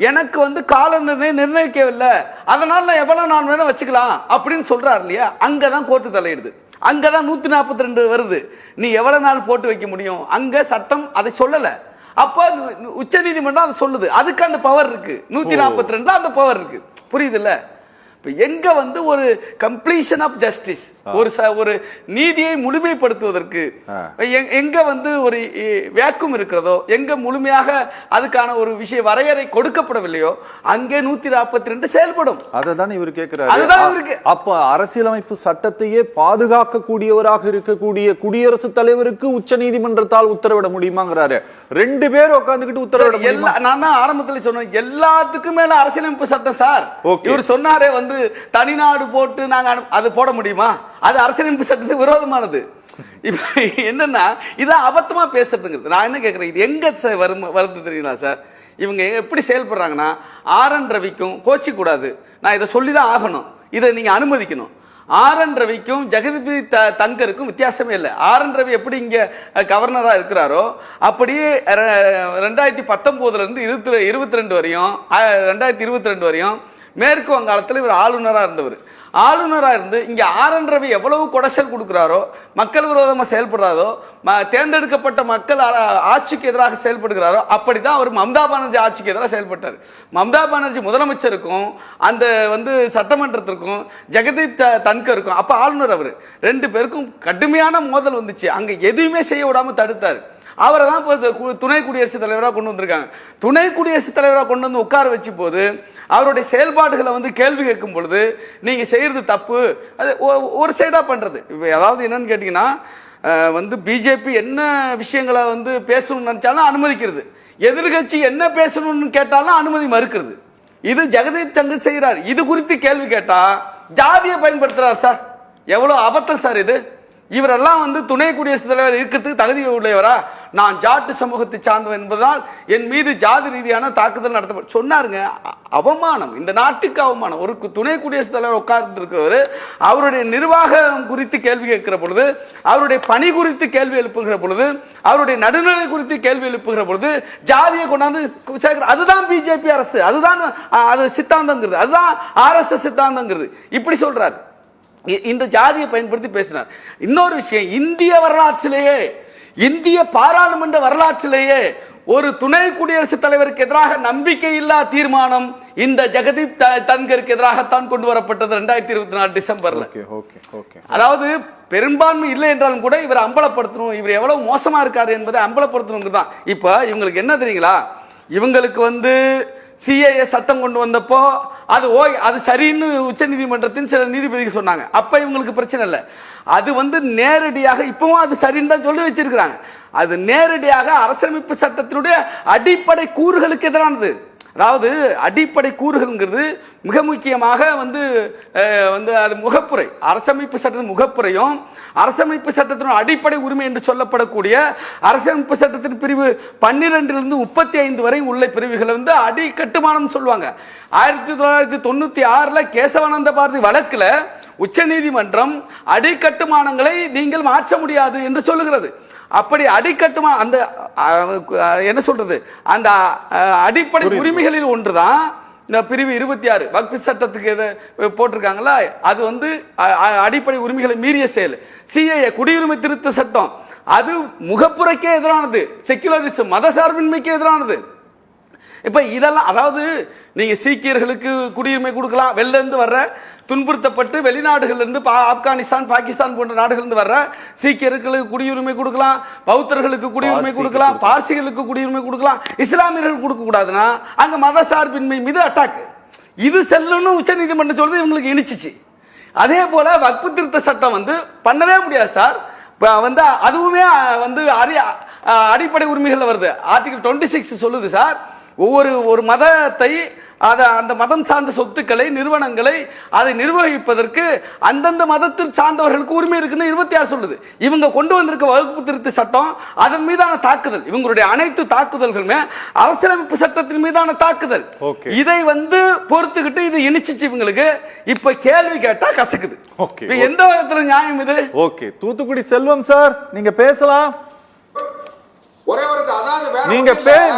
எனக்கு வந்து கால நிர்ணயிக்கவில்லை, அதனால நான் எவ்வளவு நாள் வேணா வச்சுக்கலாம் அப்படின்னு சொல்றாரு இல்லையா? அங்கதான் கோர்ட்டு தலையிடுது. அங்கதான் 142 வருது. நீ எவ்வளவு நாள் போட்டு வைக்க முடியும்? அங்க சட்டம் அதை சொல்லல. அப்போ உச்ச நீதிமன்றம் அதை சொல்லுது. அதுக்கு அந்த பவர் இருக்கு. 142 அந்த பவர் இருக்கு. புரியுது இல்ல? எங்க வந்து ஒரு கம்ப்ளீஷன் ஆஃப் ஜஸ்டிஸ், ஒரு நீதியை முழுமைப்படுத்துவதற்கு எங்க வந்து ஒரு வேக்கும் இருக்கிறதோ, எங்க முழுமையாக அதுக்கான ஒரு விஷய வரையறை கொடுக்கப்படவில்லையோ அங்கே 142 செயல்படும். அததான் இவர் கேட்கிறாரு. அப்ப அரசியலமைப்பு சட்டத்தையே பாதுகாக்கக்கூடியவராக இருக்கக்கூடிய குடியரசுத் தலைவருக்கு உச்ச நீதிமன்றத்தால் உத்தரவிட முடியுமாங்கிறாரு. 2 பேர் உட்கார்ந்துகிட்டு உத்தரவிட முடியுமா? நான் தான் ஆரம்பத்தில் சொன்னேன், எல்லாத்துக்கும் மேல அரசியலமைப்பு சட்டம் சார். இவர் சொன்னாரே வந்து தனிநாடு போட்டு நாங்க அது போட முடியுமா? அது அரசியலமைப்பு சட்டத்துக்கு விரோதமானது. இப்ப என்னன்னா இதான் அபத்தமா பேசுறதுங்கிறது. நான் என்ன கேட்கிறேன், இது எங்க வருது தெரியுங்களா சார்? இவங்க எப்படி செயல்படுறாங்கன்னா, ஆர்.என். ரவிக்கும் கோச்சி கூடாது, நான் இதை சொல்லிதான் ஆகணும், இதை நீங்க அனுமதிக்கணும். ஆர்.என். ரவிக்கும் ஜெகதீப் தன்கருக்கும் வித்தியாசமே இல்லை. ஆர்.என். ரவி எப்படி இங்க கவர்னரா இருக்கிறாரோ அப்படியே 2019 இருந்து 22 வரையும் 2022 வரையும் மேற்கு வங்காளத்தில் இவர் ஆளுநராக இருந்தவர். ஆளுநராக இருந்து இங்கே ஆர்.என். ரவி எவ்வளவு கொடைசல் கொடுக்குறாரோ, மக்கள் விரோதமாக செயல்படுறாரோ, தேர்ந்தெடுக்கப்பட்ட மக்கள் ஆட்சிக்கு எதிராக செயல்படுகிறாரோ, அப்படிதான் அவர் மம்தா பானர்ஜி ஆட்சிக்கு எதிராக செயல்பட்டார். மம்தா பானர்ஜி முதலமைச்சருக்கும் அந்த வந்து சட்டமன்றத்திற்கும் ஜெகதீப் தன்கருக்கும் அப்போ ஆளுநர் அவர் 2 பேருக்கும் கடுமையான மோதல் வந்துச்சு. அங்கே எதுவுமே செய்ய விடாமல் தடுத்தார். அவரை தான் இப்போ துணை குடியரசுத் தலைவராக கொண்டு வந்திருக்காங்க. துணை குடியரசுத் தலைவராக கொண்டு வந்து உட்கார வச்சு போது அவருடைய செயல்பாடுகளை வந்து கேள்வி கேட்கும் பொழுது நீங்க செய்யறது தப்பு, அது ஒரு சைடா பண்றது. அதாவது என்னன்னு கேட்டீங்கன்னா, வந்து பிஜேபி என்ன விஷயங்களை வந்து பேசணும்னு நினைச்சாலும் அனுமதிக்கிறது, எதிர்கட்சி என்ன பேசணும்னு கேட்டாலும் அனுமதி மறுக்கிறது. இது ஜெகதீப் தன்கர் செய்கிறார். இது குறித்து கேள்வி கேட்டா ஜாதியை பயன்படுத்துறார் சார். எவ்வளவு அபத்தம் சார் இது! இவரெல்லாம் வந்து துணை குடியரசுத் தலைவர் இருக்கிறதுக்கு தகுதி உள்ளவரா? நான் ஜாட்டு சமூகத்தை சார்ந்தவன் என்பதால் என் மீது ஜாதி ரீதியான தாக்குதல் நடத்த சொன்னாருங்க. அவமானம், இந்த நாட்டுக்கு அவமானம். ஒரு துணை குடியரசுத் தலைவர் உட்கார்ந்து இருக்கிறவர் அவருடைய நிர்வாகம் குறித்து கேள்வி கேட்கிற பொழுது, அவருடைய பணி குறித்து கேள்வி எழுப்புகிற பொழுது, அவருடைய நடுநிலை குறித்து கேள்வி எழுப்புகிற பொழுது ஜாதியை கொண்டாந்து சேர்க்கிற, அதுதான் பிஜேபி அரசு, அதுதான் அது சித்தாந்தங்கிறது, அதுதான் RSS சித்தாந்தங்கிறது. இப்படி சொல்றாரு. இந்த ஜாதியை பயன்படுத்தி பேசினார். இன்னொரு விஷயம், இந்திய வரலாற்றிலேயே, இந்திய பாராளுமன்ற வரலாற்றிலேயே ஒரு துணை குடியரசுத் தலைவருக்கு எதிராக நம்பிக்கையில்லா தீர்மானம் இந்த ஜெகதீப் தன்கருக்கு எதிராகத்தான் கொண்டு வரப்பட்டது 2024 டிசம்பர்ல. அதாவது பெரும்பான்மை இல்லை என்றாலும் கூட இவர் அம்பலப்படுத்தணும், இவர் எவ்வளவு மோசமா இருக்காரு என்பதை அம்பலப்படுத்தணும் தான். இப்ப இவங்களுக்கு என்ன தெரியுங்களா, இவங்களுக்கு வந்து சிஏஏ சட்டம் கொண்டு வந்தப்போ அது சரின்னு உச்ச நீதிமன்றத்தின் சில நீதிபதிகள் சொன்னாங்க. அப்ப இவங்களுக்கு பிரச்சனை இல்லை. அது வந்து நேரடியாக இப்பவும் அது சரின்னு தான் சொல்லி வச்சிருக்கிறாங்க. அது நேரடியாக அரசியலமைப்பு சட்டத்தினுடைய அடிப்படை கூறுகளுக்கு எதிரானது. அதாவது அடிப்படை கூறுகள்ங்கிறது மிக முக்கியமாக வந்து அது முகப்புரை, அரசமைப்பு சட்டத்தின் முகப்புரையும் அரசமைப்பு சட்டத்தின் அடிப்படை உரிமை என்று சொல்லப்படக்கூடிய அரசமைப்பு சட்டத்தின் பிரிவு 12 35 வரை உள்ள பிரிவுகளை வந்து அடி கட்டுமானம் சொல்லுவாங்க. 1996 கேசவானந்த பாரதி வழக்குல உச்ச நீதிமன்றம் அடிக்கட்டுமானங்களை நீங்கள் மாற்ற முடியாது என்று சொல்லுகிறது. அப்படி அடிக்கட்டுமா அந்த என்ன சொல்றது, அந்த அடிப்படை உரிமைகளில் ஒன்றுதான் இந்த பிரிவு 26 வக்ஃப் சட்டத்துக்கு போட்டிருக்காங்களா, அது வந்து அடிப்படை உரிமைகளை மீறிய செயல். சிஏஏ குடியுரிமை திருத்த சட்டம் அது முகப்புரைக்கே எதிரானது, செக்குலரிசம் மதசார்பின்மைக்கு எதிரானது. இப்ப இதெல்லாம், அதாவது நீங்க சீக்கியர்களுக்கு குடியுரிமை கொடுக்கலாம், வெளில இருந்து வர்ற துன்புறுத்தப்பட்டு வெளிநாடுகள் இருந்து ஆப்கானிஸ்தான் பாகிஸ்தான் போன்ற நாடுகளிலிருந்து வர்ற சீக்கியர்களுக்கு குடியுரிமை கொடுக்கலாம், பௌத்தர்களுக்கு குடியுரிமை கொடுக்கலாம், பார்சிகளுக்கு குடியுரிமை கொடுக்கலாம், இஸ்லாமியர்கள் கொடுக்க கூடாதுன்னா அங்க மத சார்பின்மை மீது அட்டாக். இது செல்லுன்னு உச்ச நீதிமன்றம் சொல்றது இவங்களுக்கு இனிச்சிச்சு. அதே போல வக்ஃப் திருத்த சட்டம் வந்து பண்ணவே முடியாது சார். வந்து அதுவுமே வந்து அடிப்படை உரிமைகள் வருது. ஆர்டிகல் 26 சொல்லுது சார், ஒரு மதத்தை அந்த மதம் சார்ந்த சொத்துக்களை நிறுவனங்களை அதை நிர்வகிப்பதற்கு அந்தந்த மதத்தில் சார்ந்தவர்களுக்கு உரிமை இருக்குன்னு 26 சொல்லுது. இவங்க கொண்டு வந்திருக்க வகுப்பு திருத்த சட்டம் அதன் மீதான தாக்குதல். இவங்களுடைய அனைத்து தாக்குதல்களுமே அரசியலமைப்பு சட்டத்தின் மீதான தாக்குதல். இதை வந்து பொறுத்துக்கிட்டு இது இனிச்சிச்சு இவங்களுக்கு. இப்ப கேள்வி கேட்டா கசக்குது. எந்த விதத்துல நியாயம் இது? ஓகே, தூத்துக்குடி செல்வம் சார், நீங்க பேசலாம்.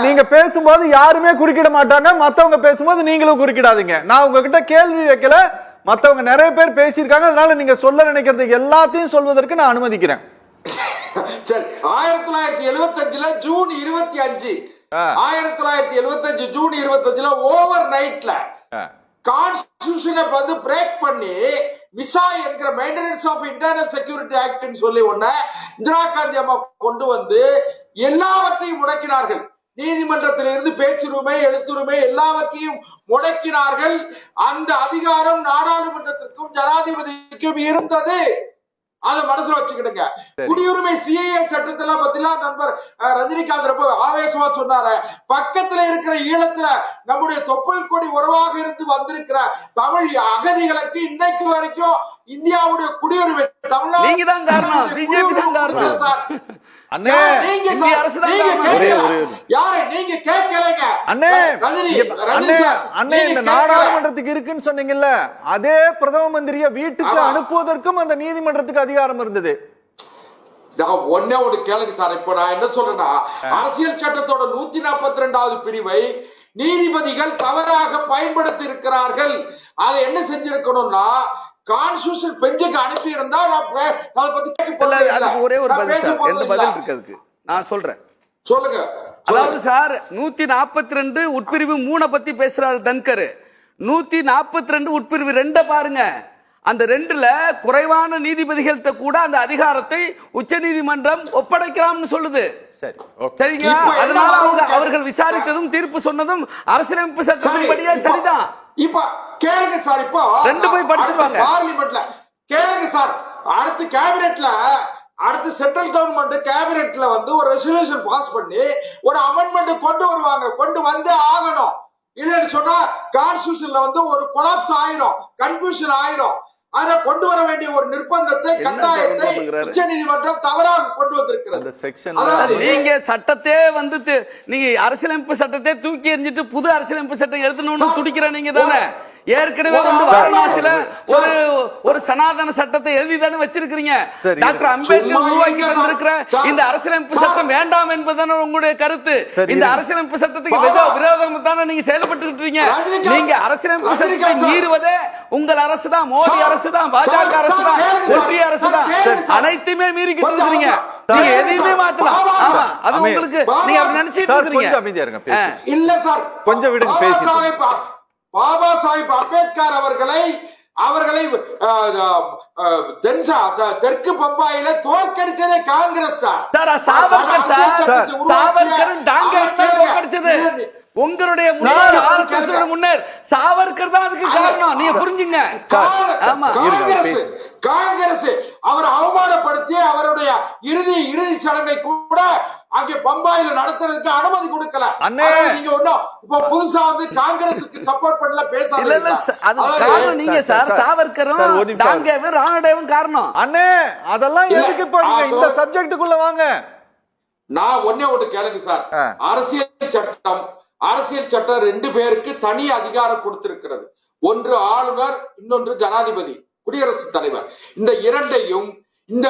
நீங்க பேசும்போது யாருமே குறுக்கிட மாட்டாங்க, மத்தவங்க பேசும்போது நீங்களும் குறுக்கிடாதீங்க. நான் உங்ககிட்ட கேள்வி வைக்கல, மத்தவங்க நிறைய பேர் பேசியிருக்காங்க, அதனால நீங்க சொல்ல நினைக்கிறது எல்லாத்தையும் சொல்வதற்கு நான் அனுமதிக்கிறேன். சரி, 1975 ஜூன் 25 1975 ஜூன் 25 ஓவர் நைட்ல கான்ஸ்டிடியூஷனை வந்து பிரேக் பண்ணி விசா என்கிற maintenance of internal security act சொல்லி ஒண்ணு இந்திரா காந்தி அம்மா கொண்டு வந்து எல்லாவற்றையும் முடக்கினார்கள். நீதிமன்றத்திலிருந்து பேச்சுரிமை, எழுத்துரிமை எல்லாவற்றையும் முடக்கினார்கள். அந்த அதிகாரம் நாடாளுமன்றத்திற்கும் ஜனாதிபதிக்கும் இருந்தது. அதை மனசுல வச்சுக்கிடுங்க. குடியுரிமை சிஏஏ சட்டத்தெல்லாம் பத்திலாம் நண்பர் ரஜினிகாந்த் ரொம்ப ஆவேசமா சொன்னாரு. பக்கத்துல இருக்கிற ஈழத்துல நம்முடைய தொப்புள் கொடி உறவாக இருந்து வந்திருக்கிற தமிழ் அகதிகளுக்கு இன்னைக்கு வரைக்கும் இந்தியாவுடைய குடியுரிமை நீங்க தான் காரணம், பிஜேபி தான் காரணம் சார். அண்ணே இந்திய அரசு தான் யாரு நீங்க கேட்கலங்க. அண்ணே அண்ணே இந்த நாடாளுமன்றத்துக்கு இருக்குன்னு சொன்னீங்கல்ல, அதே பிரதம மந்திரிய வீட்டுக்கு அனுப்புவதற்கும் அந்த நீதிமன்றத்துக்கு அதிகாரம் இருந்தது. ஒன்னே ஒன்று கேளுங்க சார். இப்போ நான் என்ன சொல்றேன்னா, அரசியல் சட்டத்தோட 142வது பிரிவை நீதிபதிகள் தவறாக பயன்படுத்தி இருக்கிறார்கள். அதை என்ன செஞ்சிருக்கணும்னா, கான்ஸ்டிடியூஷன் பெஞ்சுக்கு அனுப்பி இருந்தா ஒரே ஒரு பதில் இருக்கு, நான் சொல்றேன். சொல்லுங்க. அதாவது சார் 142 உட்பிரிவு 3 பத்தி பேசுறாரு தன்கர். 142 உட்பிரிவு 2 பாருங்க. அந்த 2ல குறைவான நீதிபதிகள்கிட்ட கூட அந்த அதிகாரத்தை உச்ச நீதிமன்றம் ஒப்படைக்கலாம்னு சொல்லுது. சரிங்களா? அதனால அவர்கள் விசாரித்ததும் தீர்ப்பு சொன்னதும் அரசியலமைப்பு சட்டத்தின்படியே சரிதான். இப்ப கேளுங்க சார். இப்போ 2 போய் படிச்சுவாங்க பார்லிமெண்ட்ல. கேளுங்க சார். அடுத்து கேபினெட்ல, அடுத்து சென்ட்ரல் கவர்மெண்ட் கேபினெட்ல வந்து ஒரு ரெசல்யூஷன் பாஸ் பண்ணி ஒரு அமெண்ட்மெண்ட் கொண்டு வருவாங்க. கொண்டு வந்து ஆகணும். இல்லன்னு சொன்னா கான்ஸ்டிடியூஷன்ல வந்து ஒரு கொலாப்ஸ் ஆயிரும், கன்ஃபியூஷன் ஆயிரும். அதை கொண்டு வர வேண்டிய ஒரு நிர்பந்தத்தை, கட்டாயத்தை உச்ச நீதிமன்றம் தவறாக கொண்டு வந்திருக்கிறது. நீங்க சட்டத்தை வந்து நீங்க அரசியலமைப்பு சட்டத்தை தூக்கி எறிஞ்சிட்டு புது அரசியலமைப்பு சட்டம் எழுதணும்னு துடிக்கிற நீங்க தானே. ஏற்கனவே வந்து வாரணாசியில ஒரு சனாதன சட்டத்தை எழுதிதானே வச்சிருக்கீங்க. டாக்டர் அம்பேத்கர் உருவாக்கி வந்திருக்கிற இந்த அரசியலமைப்பு சட்டம் வேண்டாம் என்பதுதானே உங்களுடைய கருத்து. இந்த அரசியலமைப்பு சட்டத்துக்கு விரோதமா தானே நீங்க செயல்பட்டு இருக்கீங்க. நீங்க அரசியலமைப்பு சட்டத்தை மீறுவதே உங்கள் அரசு தான், மோடி அரசு தான், பாஜக அரசு தான், ஒன்றிய அரசு தான். அனைத்துமே மீறிக்கிட்டு இருக்கீங்க. நீங்க எதையுமே மாத்தலாம். ஆமா, அது உங்களுக்கு நீங்க அப்படி நினைச்சிட்டு இருக்கீங்க. இல்ல சார், கொஞ்சம் விடுங்க பேசி. பாபா சாஹிப் அம்பேத்கர் அவர்களை தெற்கு பம்பாயில தோற்கடிச்சதே காங்கிரஸ் சார். உங்களுடைய முன்னர் சாவர்கர் தான் அதுக்கு காரணம். நீங்க புரிஞ்சுங்க. காங்கிரஸ் அவர் அவமானப்படுத்தி அவருடைய இறுதி சடங்கை கூட அங்கே பம்பாயில நடத்துறதுக்கு அனுமதி கொடுக்கல. நீங்க ஒண்ணும் இப்ப புதுசா வந்து காங்கிரஸுக்கு சப்போர்ட் பண்ணல பேசாதீங்க. நீங்க சார் சாவர்கரும் டாங்கேவும் ராணடேவும் காரணம். அண்ணே அதெல்லாம் எதுக்கு போறீங்க? இந்த சப்ஜெக்ட்டுக்குள்ள வாங்க. நான் ஒண்ணு கேளுங்க சார். அரசியல் சட்டம் 2 பேருக்கு தனி அதிகாரம் கொடுத்திருக்கிறது. ஒன்று ஆளுநர், இன்னொன்று ஜனாதிபதி, குடியரசுத் தலைவர். இந்த இரண்டையும் இந்த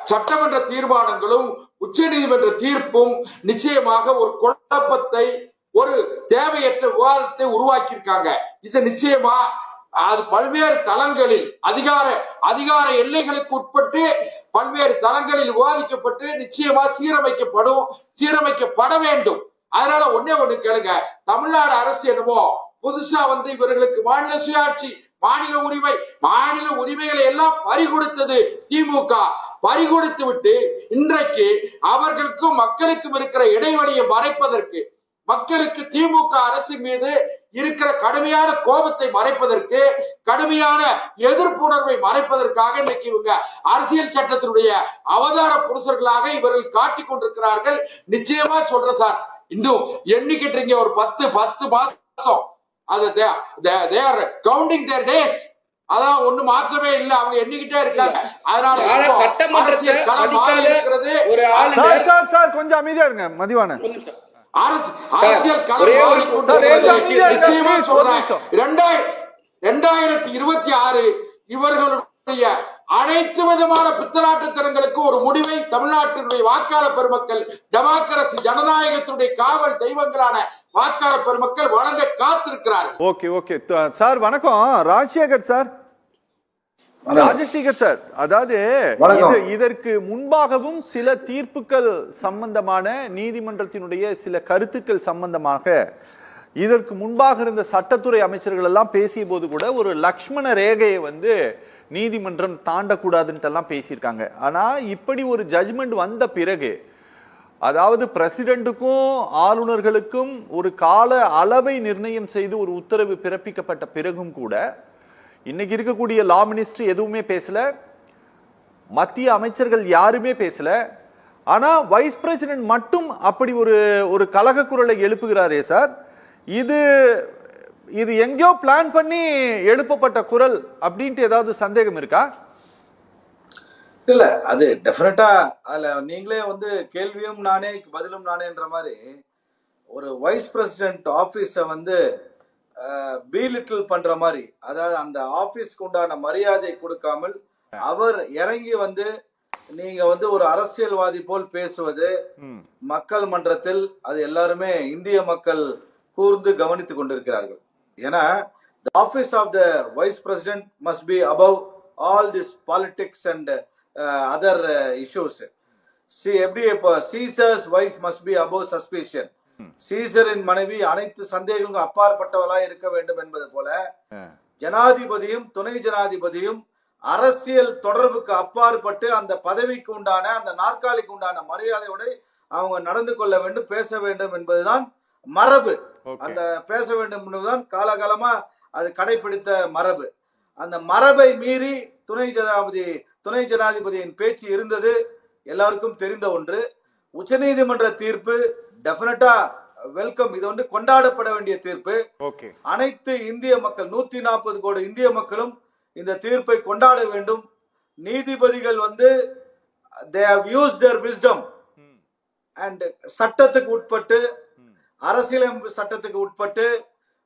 சட்டமன்ற தீர்மானங்களும் உச்ச நீதிமன்ற தீர்ப்பும் நிச்சயமாக ஒரு குழப்பத்தை, ஒரு தேவையற்ற விவாதத்தை உருவாக்கி இருக்காங்க. இது நிச்சயமா அது பல்வேறு தளங்களில் அதிகார எல்லைகளுக்கு உட்பட்டு பல்வேறு தளங்களில் விவாதிக்கப்பட்டு நிச்சயமா சீரமைக்கப்பட வேண்டும். அதனால ஒண்ணு கேளுங்க. தமிழ்நாடு அரசு என்னமோ புதுசா வந்து இவர்களுக்கு மாநில சுயாட்சி, மாநில உரிமைகளை எல்லாம் பறிகொடுத்தது திமுக. பறிகொடுத்து விட்டு இன்றைக்கு அவர்களுக்கும் மக்களுக்கும் இருக்கிற இடைவெளியை மறைப்பதற்கு, மக்களுக்கு திமுக அரசின் மீது இருக்கிற கடுமையான கோபத்தை மறைப்பதற்கு, கடுமையான எதிர்ப்புணர்வை மறைப்பதற்காக இன்னைக்கு இவங்க அரசியல் சட்டத்தினுடைய அவதார புருஷர்களாக இவர்கள் காட்டிக் கொண்டிருக்கிறார்கள். நிச்சயமா சொல்ற சார், இன்னும் எண்ணிக்கிட்டு இருக்கீங்க ஒரு 10 மாசம். அது they are counting their days. அதான் ஒண்ணு மாற்றமே இல்ல, அவங்க எண்ணிக்கிட்டே இருக்காங்க. அதனால சட்டமன்றத்தில் ஒரு ஆளு சார் கொஞ்சம் அமைதியா இருங்க மதிவான. அரசியல் களம் மாறிக்கொண்டு நிச்சயமா சொல்றேன். 2026 இவர்களுடைய அனைத்து விதமான பித்தலாட்டுத்தனங்களுக்கு ஒரு முடிவை தமிழ்நாட்டினுடைய வாக்காளர் பெருமக்கள், டெமோக்ரசி ஜனநாயகத்தினுடைய காவல் தெய்வங்களான வாக்காளர் பெருமக்கள் வழங்க காத்திருக்கிறார். ஓகே சார், வணக்கம். ராஜசேகர் சார், அதாவது இதற்கு முன்பாகவும் சில தீர்ப்புகள் சம்பந்தமான, நீதிமன்றத்தினுடைய சில கருத்துக்கள் சம்பந்தமாக இதற்கு முன்பாக இருந்த சட்டத்துறை அமைச்சர்கள் எல்லாம் பேசிய போது கூட ஒரு லக்ஷ்மண ரேகையை வந்து நீதிமன்றம் தாண்டக்கூடாதுன்ட்டு எல்லாம் பேசியிருக்காங்க. ஆனா இப்படி ஒரு ஜட்ஜ்மெண்ட் வந்த பிறகு, அதாவது பிரசிடென்ட்டுக்கும் ஆளுநர்களுக்கும் ஒரு கால அளவை நிர்ணயம் செய்து ஒரு உத்தரவு பிறப்பிக்கப்பட்ட பிறகும் கூட இன்னைக்கு இருக்கக்கூடிய லா மினிஸ்ட்ரி எதுவுமே பேசல, மத்திய அமைச்சர்கள் யாருமே பேசல. ஆனா வைஸ் பிரசிடென்ட் மட்டும் அப்படி ஒரு கலக குரலை எழுப்புகிறாரே சார், இது எங்கேயோ பிளான் பண்ணி எழுப்பப்பட்ட குரல் அப்படின்ட்டு ஏதாவது சந்தேகம் இருக்கா? இல்ல, அது டெஃபினட்டா அதுல நீங்களே வந்து கேள்வியும் நானே பதிலும் நானேன்ற மாதிரி ஒரு வைஸ் பிரசிடென்ட் ஆபீஸ வந்து பீலிட்டில் பண்ற மாதிரி, அதாவது அந்த ஆபீஸ்க்கு உண்டான மரியாதை கொடுக்காமல் அவர் இறங்கி வந்து நீங்க வந்து ஒரு அரசியல்வாதி போல் பேசுவது மக்கள் மன்றத்தில் அது எல்லாருமே இந்திய மக்கள் கூர்ந்து கவனித்துக் கொண்டிருக்கிறார்கள். ஏன்னா the office of the vice president must be above all this politics and other issues. See, எப்படி இப்போ scissors wife must be above suspicion. சீசரின் மனைவி அனைத்து சந்தேகங்களுக்கும் அப்பாற்பட்டவளாய் இருக்க வேண்டும் என்பது போல ஜனாதிபதியும் துணை ஜனாதிபதியும் அரசியல் தொடர்புக்கு அப்பாற்பட்டு அந்த பதவிக்கு உண்டான அந்த நாற்காலிக்கு உண்டான மரியாதையோடு அவங்க நடந்து கொள்ள வேண்டும், பேச வேண்டும் என்பதுதான் மரபு. அந்த பேச வேண்டும் என்பதுதான் காலகாலமா அது கடைபிடித்த மரபு. அந்த மரபை மீறி துணை ஜனாதிபதியின் பேச்சு இருந்தது எல்லாருக்கும் தெரிந்த ஒன்று. உச்சநீதிமன்ற தீர்ப்பு டெஃபினட்டா வெல்கம். இது வந்து கொண்டாடப்பட வேண்டிய தீர்ப்பு. அனைத்து இந்திய மக்கள் 140 கோடி இந்திய மக்களும் இந்த தீர்ப்பை கொண்டாட வேண்டும். நீதிபதிகள் வந்து they have used their wisdom and சட்டத்துக்கு உட்பட்டு, அரசியலமைப்பு சட்டத்துக்கு உட்பட்டு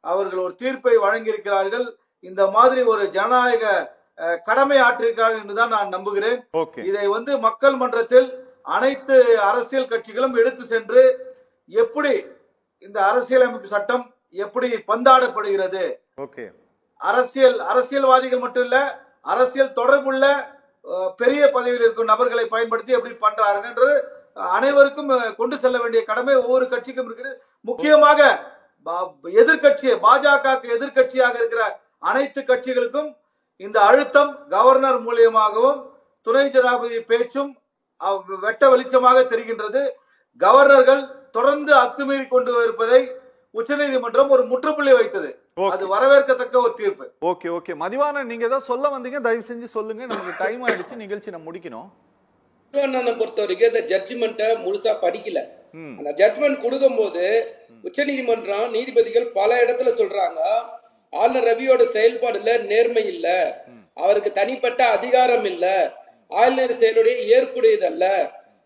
அவர்கள் ஒரு தீர்ப்பை வழங்கியிருக்கிறார்கள். இந்த மாதிரி ஒரு ஜனநாயக கடமை ஆற்றிருக்கிறார்கள் என்றுதான் நான் நம்புகிறேன். இதை வந்து மக்கள் மன்றத்தில் அனைத்து அரசியல் கட்சிகளும் எடுத்து சென்று எப்படி இந்த அரசியலமைப்பு சட்டம் எப்படி பந்தாடப்படுகிறது, அரசியல்வாதிகள் மட்டும் இல்ல, அரசியல் தொடர்புள்ள பெரிய பதவியில் இருக்கும் நபர்களை பயன்படுத்தி எப்படி பண்றாங்க என்று அனைவருக்கும் கொண்டு செல்ல வேண்டிய கடமை ஒவ்வொரு கட்சிக்கும் இருக்குது. முக்கியமாக எதிர்கட்சி பாஜகவுக்கு எதிர்கட்சியாக இருக்கிற அனைத்து கட்சிகளுக்கும் இந்த அழுத்தம் கவர்னர் மூலியமாகவும் துணை ஜனாதிபதி பேச்சும் வெட்ட வெளிச்சமாக தெரிகின்றது. கவர்னர்கள் தொடர்ந்து அத்துமீறி கொண்டு இருப்பதை உச்சநீதிமன்றம் ஒரு முற்றுப்புள்ளி வைத்தது. அது வரவேற்கத்தக்க ஒரு தீர்ப்பு. ஓகே மதிவாணன், நீங்க ஏதோ சொல்ல வந்தீங்க, தயவு செஞ்சு சொல்லுங்க. நமக்கு டைம் ஆயிடுச்சு, நிகழ்ச்சி நம்ம முடிக்கணும். பொறுத்த வரைக்கும் இந்த ஜட்ஜ்மெண்ட்டை முழுசா படிக்கல. அந்த ஜட்ஜ்மெண்ட் கொடுக்கும் போது உச்சநீதிமன்றம் நீதிபதிகள் பல இடத்துல சொல்றாங்க, ஆளுநர் ரவியோட செயல்பாடுல நேர்மை இல்ல, அவருக்கு தனிப்பட்ட அதிகாரம் இல்ல, ஆளுநர் செயலுடைய ஏற்புடையதல்ல,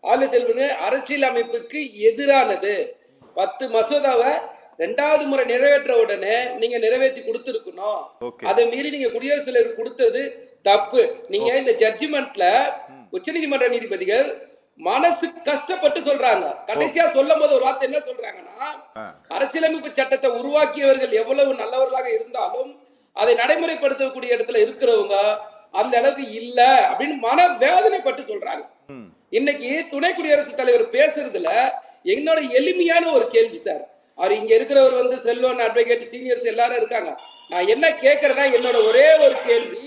ஆளுநர் செயல்படு அரசியல் அமைப்புக்கு எதிரானது. 10 மசோதாவை 2வது முறை நிறைவேற்ற உடனே நீங்க நிறைவேற்றி கொடுத்திருக்கணும். அதை மீறி நீங்க குடியரசுத் தலைவர் கொடுத்தது தப்பு. நீங்க இந்த ஜட்ஜ்மெண்ட்ல உச்சநீதிமன்ற நீதிபதிகள் மனசு கஷ்டப்பட்டு சொல்றாங்க. கடைசியா சொல்லும் போது ஒரு வார்த்தை என்ன சொல்றாங்கன்னா, அரசியலமைப்பு சட்டத்தை உருவாக்கியவர்கள் எவ்வளவு நல்லவர்களாக இருந்தாலும் அதை நடைமுறைப்படுத்தக்கூடிய இடத்துல இருக்கிறவங்க அந்த அளவுக்கு இல்ல அப்படின்னு மன வேதனைப்பட்டு சொல்றாங்க. இன்னைக்கு துணை குடியரசுத் தலைவர் பேசுறதுல என்னோட எளிமையான ஒரு கேள்வி சார், அவர் இங்க இருக்கிறவர் வந்து செல்வன் அட்வொகேட் சீனியர்ஸ் எல்லாரும் இருக்காங்க. நான் என்ன கேட்கறேன்னா, என்னோட ஒரே ஒரு கேள்வி,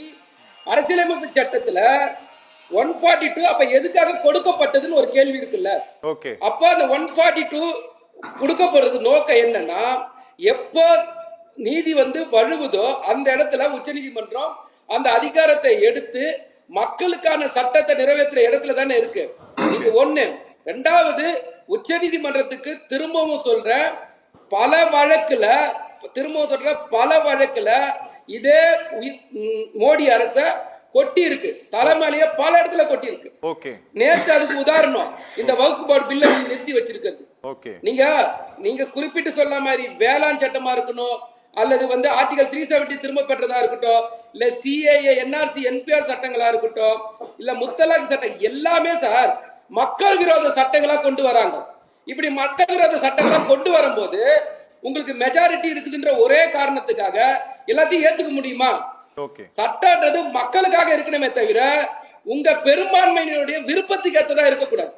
அரசியலமைப்பு சட்டத்துல 142 அப்ப எதுக்காக கொடுக்கப்பட்டதுன்னு ஒரு கேள்வி இருக்குல்ல. அப்ப அந்த 142 கொடுக்கப்படுறது நோக்கம் என்னன்னா, எப்போ நீதி வந்து வழுவுதோ அந்த இடத்துல உச்சநீதிமன்றம் அந்த அதிகாரத்தை எடுத்து மக்களுக்கான சட்டத்தை நிறைவேற்ற இடத்துல தானே இருக்கு. இது ஒண்ணு. 2வது, உச்சநீதிமன்றத்துக்கு திரும்பவும் சொல்ற பல வழக்குல இதே மோடி அரச கொட்டி இருக்கு, தலைமையிலேயே பல இடத்துல கொட்டி இருக்கு. நேற்று அதுக்கு உதாரணம் இந்த வகுப்பு போர்டு பில்லை நிறுத்தி வச்சிருக்கிறது. நீங்க குறிப்பிட்டு சொன்ன மாதிரி வேளாண் சட்டமா இருக்கணும், அல்லது வந்து ஆர்டிகல் 370 திரும்ப பெற்றதா இருக்கட்டும், இல்ல சிஏஏ என்ஆர்சி என்பிஆர் சட்டங்களா இருக்கட்டும், இல்ல முத்தலாக் சட்டம், எல்லாமே சார் மக்கள் விரோத சட்டங்களா கொண்டு வராங்க. இப்படி மக்கள் விரோத சட்டங்களா கொண்டு வரும்போது உங்களுக்கு மெஜாரிட்டி இருக்குதுன்ற ஒரே காரணத்துக்காக எல்லாத்தையும் ஏத்துக்க முடியுமா? சட்டம்ன்றது மக்களுக்காக இருக்கணுமே தவிர உங்க பெரும்பான்மையினுடைய விருப்பத்துக்கு ஏற்றதா இருக்கக்கூடாது.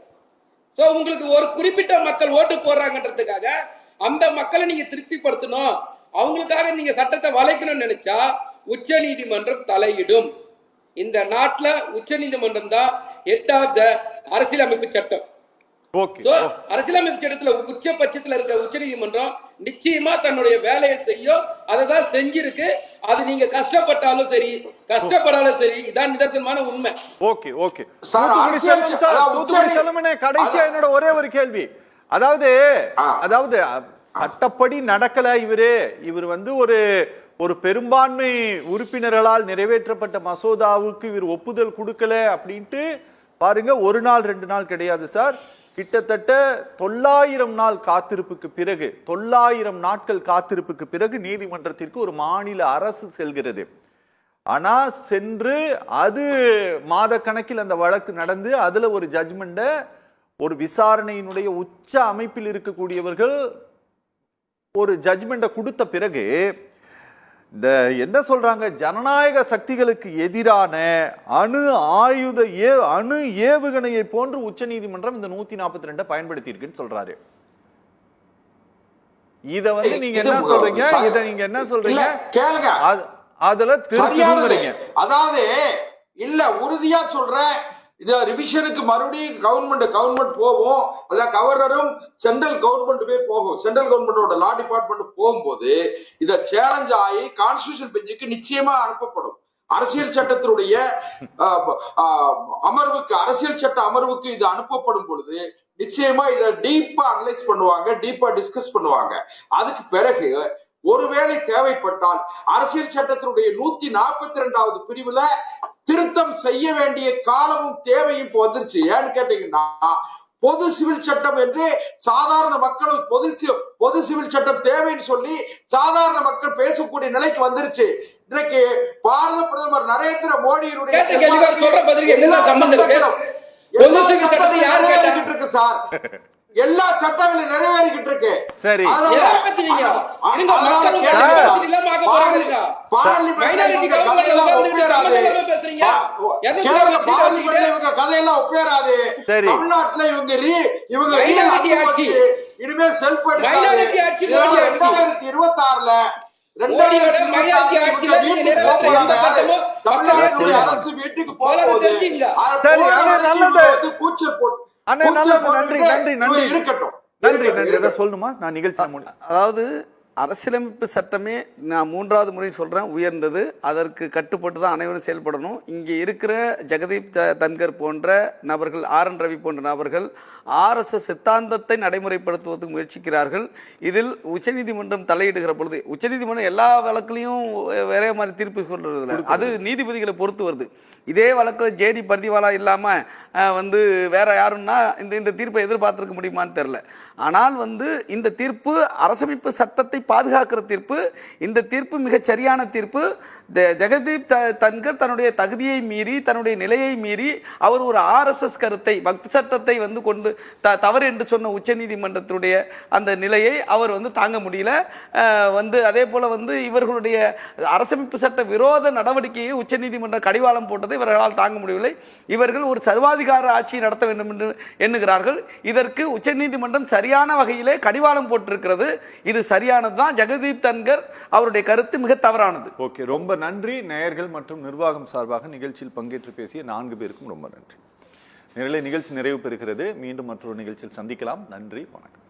சோ உங்களுக்கு ஒரு குறிப்பிட்ட மக்கள் ஓட்டு போடுறாங்கன்றதுக்காக அந்த மக்களை நீங்க திருப்திப்படுத்தணும், அவங்களுக்காக நீங்க சட்டத்தை வளைக்கணும்னு நினைச்சா உச்ச நீதிமன்றம் தலையிடும். இந்த நாட்டுல உச்ச நீதிமன்றம் தான் 8வது அரசியலமைப்பு சட்டம். அரசியலமைப்பு சட்டத்துல உச்சபட்சத்துல இருக்க உச்ச நீதிமன்றம் நிச்சயமா தன்னுடைய வேலையை செய்யும். அதை தான் செஞ்சிருக்கு. அது நீங்க கஷ்டப்பட்டாலும் சரி கஷ்டப்படாலும் சரி, இதான் நிதர்சனமான உண்மை. ஓகே ஓகே கடைசியா என்னோட ஒரே ஒரு கேள்வி, அதாவது சட்டப்படி நடக்கல, இவர் வந்து ஒரு பெரும்பான்மை உறுப்பினர்களால் நிறைவேற்றப்பட்ட மசோதாவுக்கு இவர் ஒப்புதல் கொடுக்கல அப்படின்ட்டு பாருங்க, ஒரு நாள் 2 நாள் கிடையாது சார், கிட்டத்தட்ட 900 நாள் காத்திருப்புக்கு பிறகு 900 நாட்கள் காத்திருப்புக்கு பிறகு நீதிமன்றத்திற்கு ஒரு மாநில அரசு செல்கிறது. ஆனா சென்று அது மாத கணக்கில் அந்த வழக்கு நடந்து அதுல ஒரு ஜட்ஜ்மெண்ட ஒரு விசாரணையினுடைய உச்ச அமைப்பில் இருக்கக்கூடியவர்கள் ஒரு ஜட்ஜ்மெண்ட கொடுத்த பிறகு இந்த என்ன சொல்றாங்க, ஜனநாயக சக்திகளுக்கு எதிரான அணு ஏவுகணையை போன்று உச்ச நீதிமன்றம் இந்த 142 பயன்படுத்தி இருக்குன்னு சொல்றாரு. இத வந்து நீங்க என்ன சொல்றீங்க? கேளுங்க, அதுல திருப்பி அதாவது இல்ல உறுதியா சொல்றேன், இத ரிவிஷனுக்கு மறுபடியும் கவர்மெண்ட் போகும், அதான் கவர்னரும் சென்ட்ரல் கவர்மெண்ட் போகும், சென்ட்ரல் கவர்மெண்டோட லா டிபார்ட்மெண்ட் போகும்போது இத சேலஞ்ச் ஆகி கான்ஸ்டிடியூஷன் பெஞ்சுக்கு நிச்சயமா அனுப்பப்படும். அரசியல் சட்டத்தினுடைய அமர்வுக்கு, அரசியல் சட்ட அமர்வுக்கு இது அனுப்பப்படும் பொழுது நிச்சயமா இத டீப்பா அனலைஸ் பண்ணுவாங்க, டீப்பா டிஸ்கஸ் பண்ணுவாங்க. அதுக்கு பிறகு ஒருவேளை தேவைப்பட்டால் அரசியல் சட்டத்தினுடைய 142வது பிரிவுல திருத்தம் செய்ய வேண்டிய காலமும் தேவையும் இப்போ வந்துருச்சு. ஏன்னு கேட்டீங்கன்னா, பொது சிவில் சட்டம் என்று சாதாரண மக்களும் பொது சிவில் சட்டம் தேவைன்னு சொல்லி சாதாரண மக்கள் பேசக்கூடிய நிலைக்கு வந்துருச்சு. இன்றைக்கு பாரத பிரதமர் நரேந்திர மோடியினுடைய இருக்கு சார், எல்லா சட்டங்களும் நிறைவேறிக்கிட்டு இருக்கு. சரி, கதையெல்லாம் ஒப்பேராது. தமிழ்நாட்டுல இவங்க இனிமே செல்ஃப் 2026ல அரசு வீட்டுக்கு போகுது. கூச்சல் போட்டு சொல்லணுமா? நான் நிகழ்ச்சி, அதாவது அரசியலமைப்பு சட்டமே நான் 3வது முறை சொல்றேன் உயர்ந்தது, அதற்கு கட்டுப்பட்டு தான் அனைவரும் செயல்படணும். இங்கே இருக்கிற ஜெகதீப் தன்கர் போன்ற நபர்கள், RN ரவி போன்ற நபர்கள் RSS சித்தாந்தத்தை நடைமுறைப்படுத்துவதற்கு முயற்சிக்கிறார்கள். இதில் உச்சநீதிமன்றம் தலையிடுகிற பொழுது, உச்சநீதிமன்றம் எல்லா வழக்குலையும் வேற மாதிரி தீர்ப்பு சொல்றது, அது நீதிபதிகளை பொறுத்து வருது. இதே வழக்கில் JD பர்திவாலா இல்லாம வந்து வேற யாருன்னா இந்த தீர்ப்பை எதிர்பார்த்திருக்க முடியுமான்னு தெரியல. ஆனால் வந்து இந்த தீர்ப்பு அரசமைப்பு சட்டத்தை பாதுகாக்கிற தீர்ப்பு, இந்த தீர்ப்பு மிகச் சரியான தீர்ப்பு. ஜெகதீப் தன்கர் தன்னுடைய தகுதியை மீறி, தன்னுடைய நிலையை மீறி அவர் ஒரு RSS கருத்தை, வக்ஃப் சட்டத்தை வந்து கொண்டு தவறு என்று சொன்ன உச்சநீதிமன்றத்துடைய அந்த நிலையை அவர் வந்து தாங்க முடியல. வந்து அதே போல வந்து இவர்களுடைய அரசமைப்பு சட்ட விரோத நடவடிக்கையை உச்சநீதிமன்றம் கடிவாளம் போட்டதை இவர்களால் தாங்க முடியவில்லை. இவர்கள் ஒரு சர்வாதிகார ஆட்சியை நடத்த வேண்டும் என்று எண்ணுகிறார்கள். இதற்கு உச்சநீதிமன்றம் சரியான வகையிலே கடிவாளம் போட்டிருக்கிறது. இது சரியானதுதான். ஜெகதீப் தன்கர் அவருடைய கருத்து மிக தவறானது. ஓகே, ரொம்ப நன்றி. நேயர்கள் மற்றும் நிர்வாகம் சார்பாக நிகழ்ச்சியில் பங்கேற்று பேசிய 4 பேருக்கும் ரொம்ப நன்றி. நிகழ்ச்சி நிறைவு பெறுகிறது. மீண்டும் மற்றொரு நிகழ்ச்சியில் சந்திக்கலாம். நன்றி, வணக்கம்.